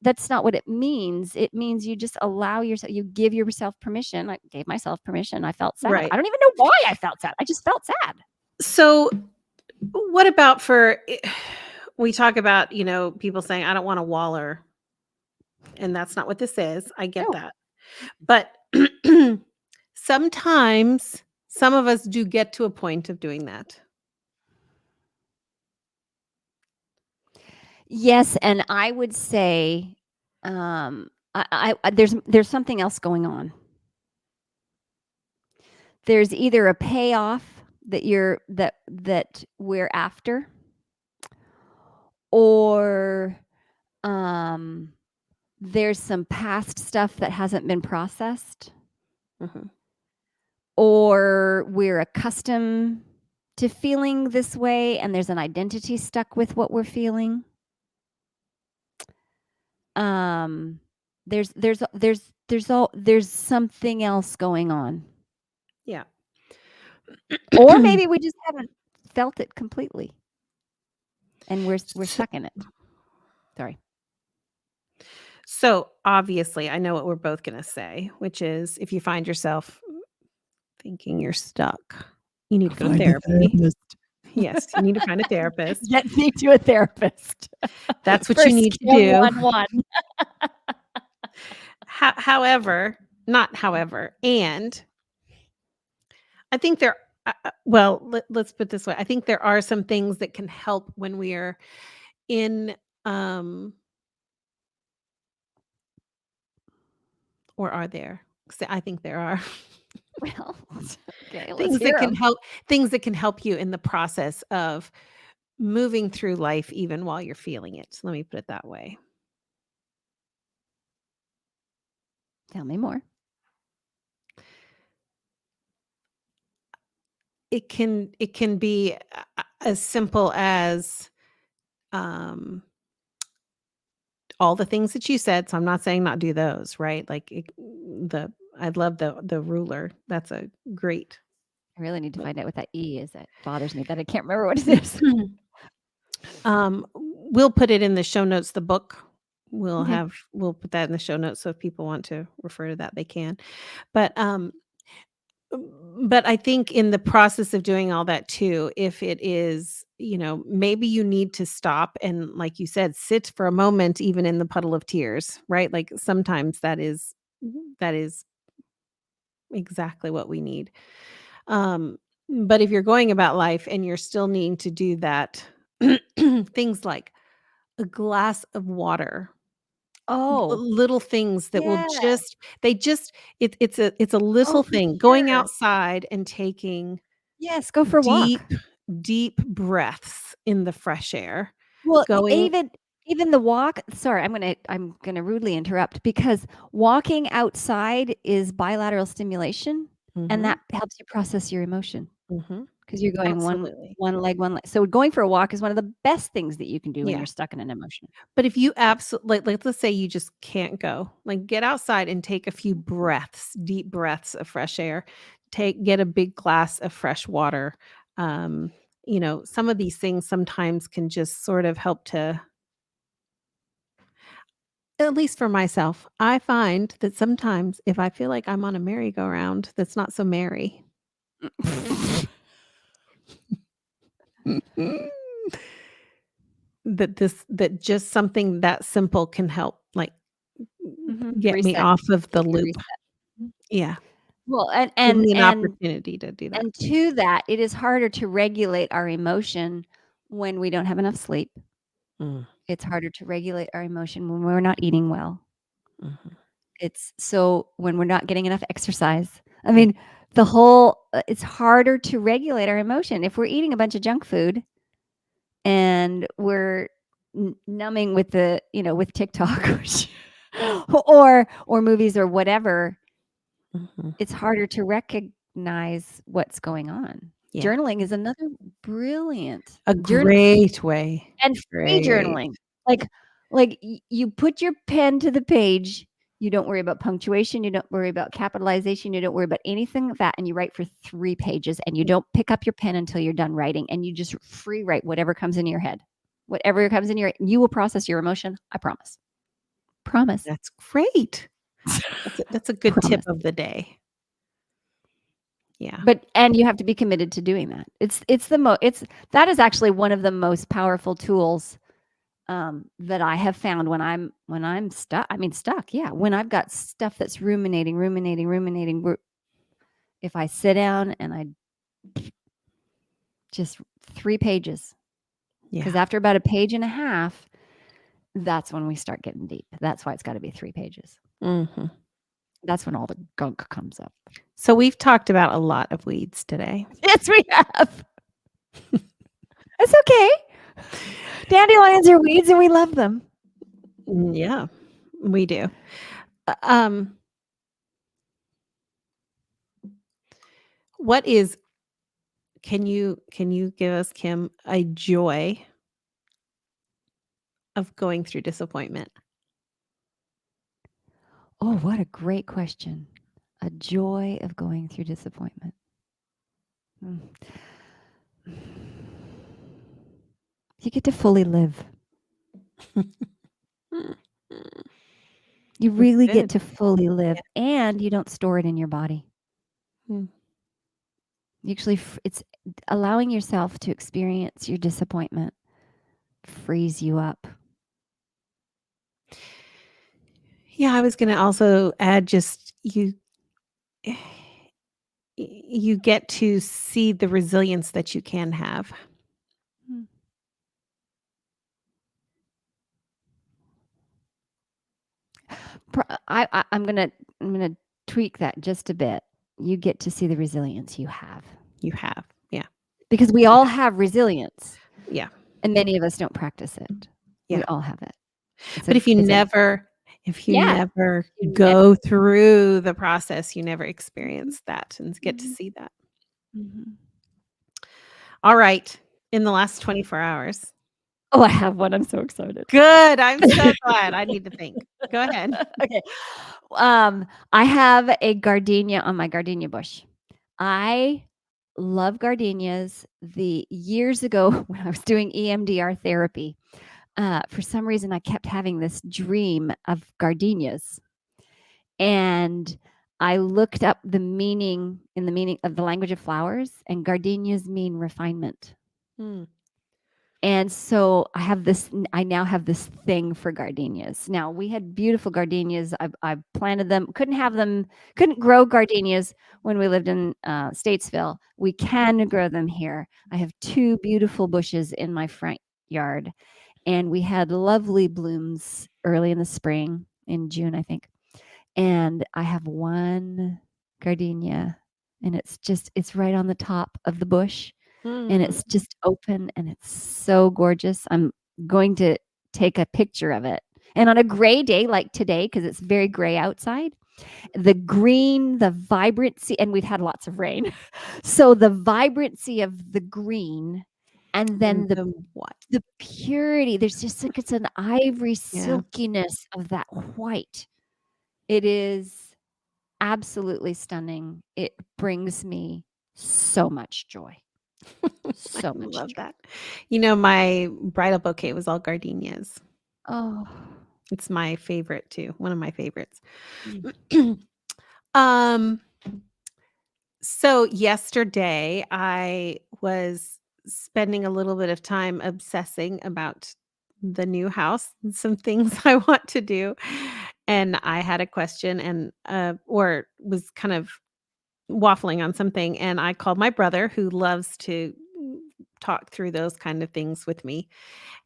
A: That's not what it means. It means you just you give yourself permission. I gave myself permission. I felt sad.
B: Right.
A: I don't even know why I felt sad. I just felt sad.
B: So, what about we talk about, people saying, "I don't wanna waller," and that's not what this is. I get
A: No.
B: that. But sometimes some of us do get to a point of doing that.
A: Yes, and I would say there's something else going on. There's either a payoff that we're after, or there's some past stuff that hasn't been processed,
B: Mhm.
A: or we're accustomed to feeling this way and there's an identity stuck with what we're feeling. Um there's something else going on.
B: Yeah.
A: Or maybe we just haven't felt it completely and we're
B: So
A: stuck in it. Sorry.
B: so, obviously, I know what we're both gonna say, which is if you find yourself thinking you're stuck, you need to go to
A: Find a
B: therapy.
A: therapist.
B: Yes, you need to find a therapist.
A: Get me to a therapist.
B: That's what you
A: First
B: need to
A: Kim
B: do.
A: 1-1.
B: However, not however, and I think well, let's put it this way. I think there are some things that can help when we are in, um or are there? 'Cause I think there are
A: Well, okay, let's
B: things
A: hear
B: that can
A: them.
B: help things that can help you in the process of moving through life even while you're feeling it. Let me put it that way.
A: Tell me more.
B: It can be as simple as, um all the things that you said, so I'm not saying not do those, right? Like, the I love the ruler. That's a great
A: I really need to find out what that E is. That bothers me that I can't remember what it is.
B: We'll put it in the show notes, the book.
A: Okay.
B: We'll put that in the show notes, so if people want to refer to that, they can. But, but I think in the process of doing all that too, if it is, maybe you need to stop and, like you said, sit for a moment even in the puddle of tears, right? Like, sometimes that is exactly what we need. Um, but if you're going about life and you're still needing to do that, things like a glass of water,
A: Oh,
B: little things that will
A: yeah.
B: it's a
A: Oh,
B: little
A: for
B: thing, going
A: sure.
B: outside and taking
A: Yes, go for a walk.
B: deep, deep breaths in the fresh air,
A: Well,
B: going
A: even the walk sorry, I'm gonna rudely interrupt because walking outside is bilateral stimulation, and
B: Mhm,
A: that helps you process your emotion
B: mhm,
A: because 'cause you're going
B: absolutely.
A: one leg. So going for a walk is one of the best things that you can do when
B: Yeah.
A: you're stuck in an emotion.
B: But if you like, let's say you just can't go, like, get outside and take a few breaths, deep breaths of fresh air. Get a big glass of fresh water. Um, some of these things sometimes can just sort of help to at least for myself, I find that sometimes if I feel like I'm on a merry-go-round that's not so merry, that just something that simple can help, like,
A: Mhm.
B: get me
A: Reset.
B: off of the
A: Gives you a
B: loop.
A: reset. Mhm.
B: Yeah.
A: Well, and
B: Give
A: and
B: me an
A: and
B: opportunity to do that.
A: and to that, it is harder to regulate our emotion when we don't have enough sleep.
B: Mm,
A: It's harder to regulate our emotion when we're not eating well.
B: mhm,
A: It's so when we're not getting enough exercise. I
B: mm,
A: mean, it's harder to regulate our emotion if we're eating a bunch of junk food and we're numbing with the, with TikTok or movies or whatever,
B: Mhm.
A: it's harder to recognize what's going on.
B: Yeah.
A: Journaling is another brilliant
B: A great way.
A: and free
B: Great.
A: journaling. Like you put your pen to the page, you don't worry about punctuation, you don't worry about capitalization, you don't worry about anything like that, and you write for 3 pages, and you don't pick up your pen until you're done writing, and you just free write whatever comes into your head. Whatever comes in your you will process your emotion, I promise. Promise.
B: That's great. That's a good tip
A: Promise.
B: of the day. Yeah.
A: And you have to be committed to doing that. It's that is actually one of the most powerful tools that I have found when I'm stuck. I mean, stuck. Yeah, when I've got stuff that's ruminating. If I sit down and I just 3 pages, because
B: Yeah.
A: after about a page and a half, that's when we start getting deep. That's why it's got to be 3 pages.
B: Mhm.
A: That's when all the gunk comes up.
B: So we've talked about a lot of weeds today.
A: Yes, we have. It's okay. Dandelions are weeds, and we love them.
B: Yeah, we do. Um, what is can you give us, Kim, a joy of going through disappointment?
A: Oh, what a great question. A joy of going through disappointment. Mm. You get to fully live. You
B: That's
A: really get
B: good.
A: to fully live,
B: Yeah.
A: and you don't store it in your body.
B: Mm.
A: You actually, it's allowing yourself to experience your disappointment frees you up.
B: Yeah, I was gonna also add just you get to see the resilience that you can have.
A: Mm. I'm gonna tweak that just a bit. You get to see the resilience you have
B: You have. Yeah.
A: because we
B: You
A: all
B: have.
A: have resilience,
B: Yeah.
A: and many of us don't practice it. We
B: Yeah.
A: all have it.
B: But if you
A: Yeah.
B: never
A: You never.
B: go through the process, you never
A: Mhm,
B: experience that and get to
A: mhm,
B: see that.
A: mhm.
B: All right. In the last 24 hours.
A: Oh, I have one. I'm so excited.
B: Good. I'm so glad. I need to think. Go ahead.
A: Okay. I have a gardenia on my gardenia bush. I love gardenias. The years ago when I was doing EMDR therapy, for some reason I kept having this dream of gardenias. And I looked up the meaning of the language of flowers, and gardenias mean refinement.
B: Hmm.
A: And so I now have this thing for gardenias. Now we had beautiful gardenias. I planted them, couldn't grow gardenias when we lived in Statesville. We can grow them here. I have 2 beautiful bushes in my front yard, and we had lovely blooms early in the spring, in June, I think. And I have 1 gardenia, and it's right on the top of the bush, and
B: Mm.
A: it's just open, and it's so gorgeous. I'm going to take a picture of it. And on a gray day like today, because it's very gray outside, the green, the vibrancy, and we've had lots of rain. So the vibrancy of the green, and
B: And
A: then the
B: the what?
A: the purity, there's just like it's an ivory
B: Yeah.
A: silkiness of that white. It is absolutely stunning. It brings me so much joy.
B: I
A: So much
B: love
A: joy.
B: that. You know, my bridal bouquet was all gardenias.
A: Oh.
B: It's my favorite too, one of my favorites.
A: Mm.
B: Um, so yesterday I was spending a little bit of time obsessing about the new house and some things I want to do. And I had a question and or was kind of waffling on something, and I called my brother who loves to talk through those kind of things with me.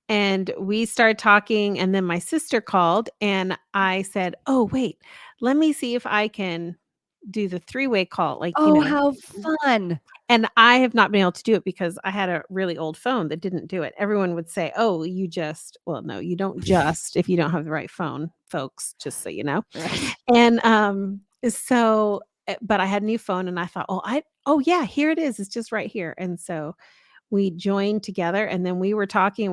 B: And we started talking, and then my sister called, and I said, "Oh, wait, let me see if I can do the three-way call, like,
A: Oh, how fun.
B: and I have not been able to do it because I had a really old phone that didn't do it. Everyone would say, "Oh, you just" well, no, you don't just if you don't have the right phone, folks, just so you know.
A: Right.
B: And, but I had a new phone and I thought, "Oh, yeah, here it is. It's just right here." And so we joined together and then we were talking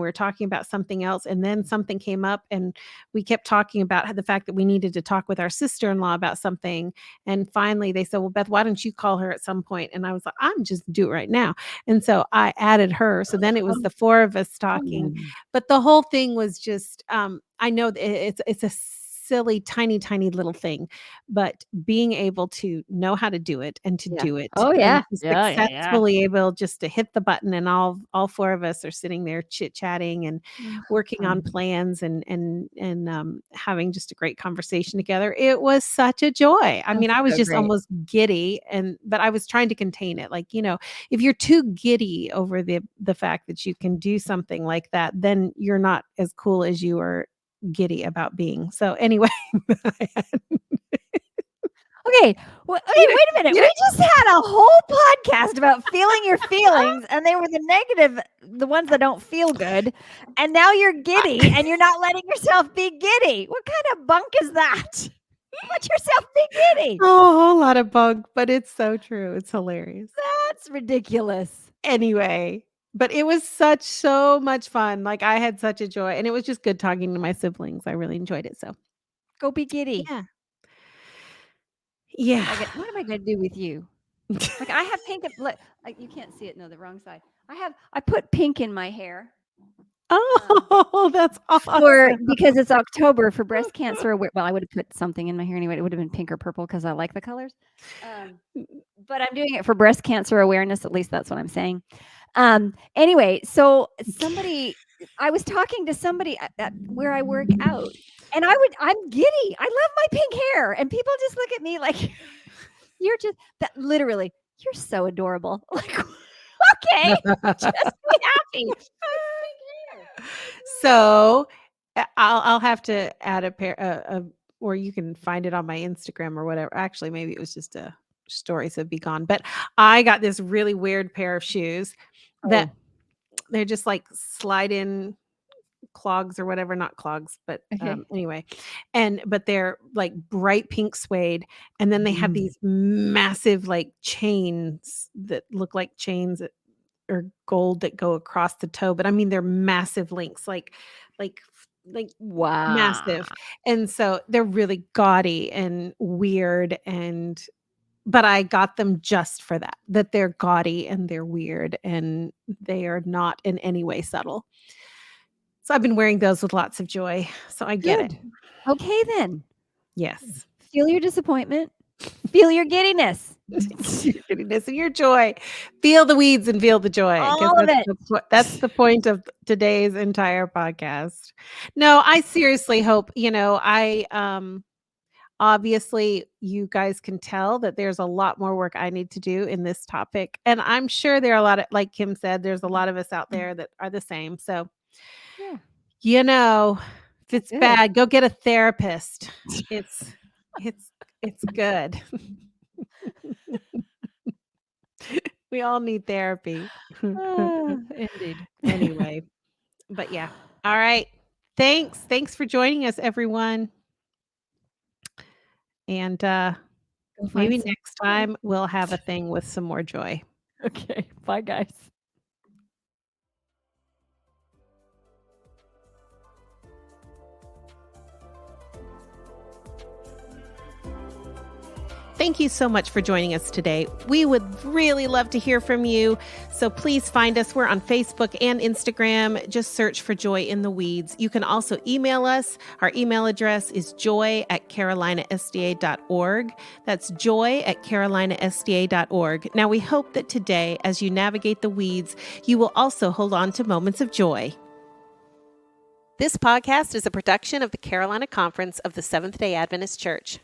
B: about something else, and then something came up and we kept talking about the fact that we needed to talk with our sister-in-law about something. And finally they said, "Well, Beth, why don't you call her at some point?" And I was like, "I'm just do it right now." And so I added her. So then it was
A: Oh,
B: the four of us talking.
A: fun.
B: But the whole thing was just I know that it's a silly tiny tiny little thing, but being able to know how to do it and to
A: Yeah.
B: do it
A: Oh,
B: and
A: yeah.
B: to
A: Yeah, yeah, yeah.
B: successfully able just to hit the button, and all four of us are sitting there chit-chatting and
A: Oh,
B: working on
A: fun.
B: plans and having just a great conversation together. It was such a joy. I
A: That's
B: mean, I was
A: so
B: just
A: great.
B: almost giddy, but I was trying to contain it. Like, if you're too giddy over the fact that you can do something like that, then you're not as cool as you are giddy about being. So anyway,
A: Okay, well, okay,
B: you know,
A: wait a minute.
B: you
A: We
B: know,
A: just had a whole podcast about feeling your feelings, and they were the negative, the ones that don't feel good, and now you're giddy, and you're not letting yourself be giddy. What kind of bunk is that? Let yourself be giddy.
B: a whole lot of bug, but it's so true. It's hilarious.
A: That's ridiculous.
B: Anyway, but it was so much fun. Like, I had such a joy, and it was just good talking to my siblings. I really enjoyed it. So,
A: Go be giddy.
B: yeah. Yeah.
A: What am I gonna do with you? Like, I have pink look, you can't see it, no, the wrong side. I put pink in my hair.
B: Oh, that's
A: For
B: awesome.
A: because it's October for breast cancer well, I would have put something in my hair anyway. It would have been pink or purple because I like the colors. Um, but I'm doing it for breast cancer awareness, at least that's what I'm saying. Anyway, so I was talking to somebody at where I work out, and I'm giddy. I love my pink hair, and people just look at me like, "You're just that literally, you're so adorable." Like, okay, just be happy. It's pink hair.
B: So, I'll have to add a pair or you can find it on my Instagram or whatever. Actually, maybe it was just a story, so be gone. But I got this really weird pair of shoes that
A: Oh,
B: they're just like slide in clogs or whatever, not clogs, but
A: okay.
B: anyway. But they're like bright pink suede, and then they have
A: Mm.
B: these massive like chains that look like chains or gold that go across the toe, but I mean, they're massive links, like like
A: Wow.
B: massive. And so they're really gaudy and weird, but I got them just for that they're gaudy and they're weird and they are not in any way subtle. So I've been wearing those with lots of joy. So I get it.
A: Good. Okay then.
B: Yes.
A: Feel your disappointment. Feel your giddiness.
B: Your giddiness and your joy. Feel the weeds and feel the joy, because
A: All of it.
B: that's the point of today's entire podcast. No, I seriously hope, obviously you guys can tell that there's a lot more work I need to do in this topic. And I'm sure there are a lot of, like Kim said, there's a lot of us out there that are the same. So,
A: Yeah.
B: you know, if it's
A: Good.
B: bad, go get a therapist. It's it's it's good. We all need therapy.
A: Indeed.
B: Anyway, but yeah. All right. Thanks. Thanks for joining us, everyone. And
A: Go find
B: maybe
A: some
B: next
A: joy.
B: time we'll have a thing with some more joy.
A: Okay. Bye, guys.
B: Thank you so much for joining us today. We would really love to hear from you. So please find us. We're on Facebook and Instagram. Just search for Joy in the Weeds. You can also email us. Our email address is joy@carolinasda.org. That's joy@carolinasda.org. Now, we hope that today, as you navigate the weeds, you will also hold on to moments of joy. This podcast is a production of the Carolina Conference of the Seventh-day Adventist Church.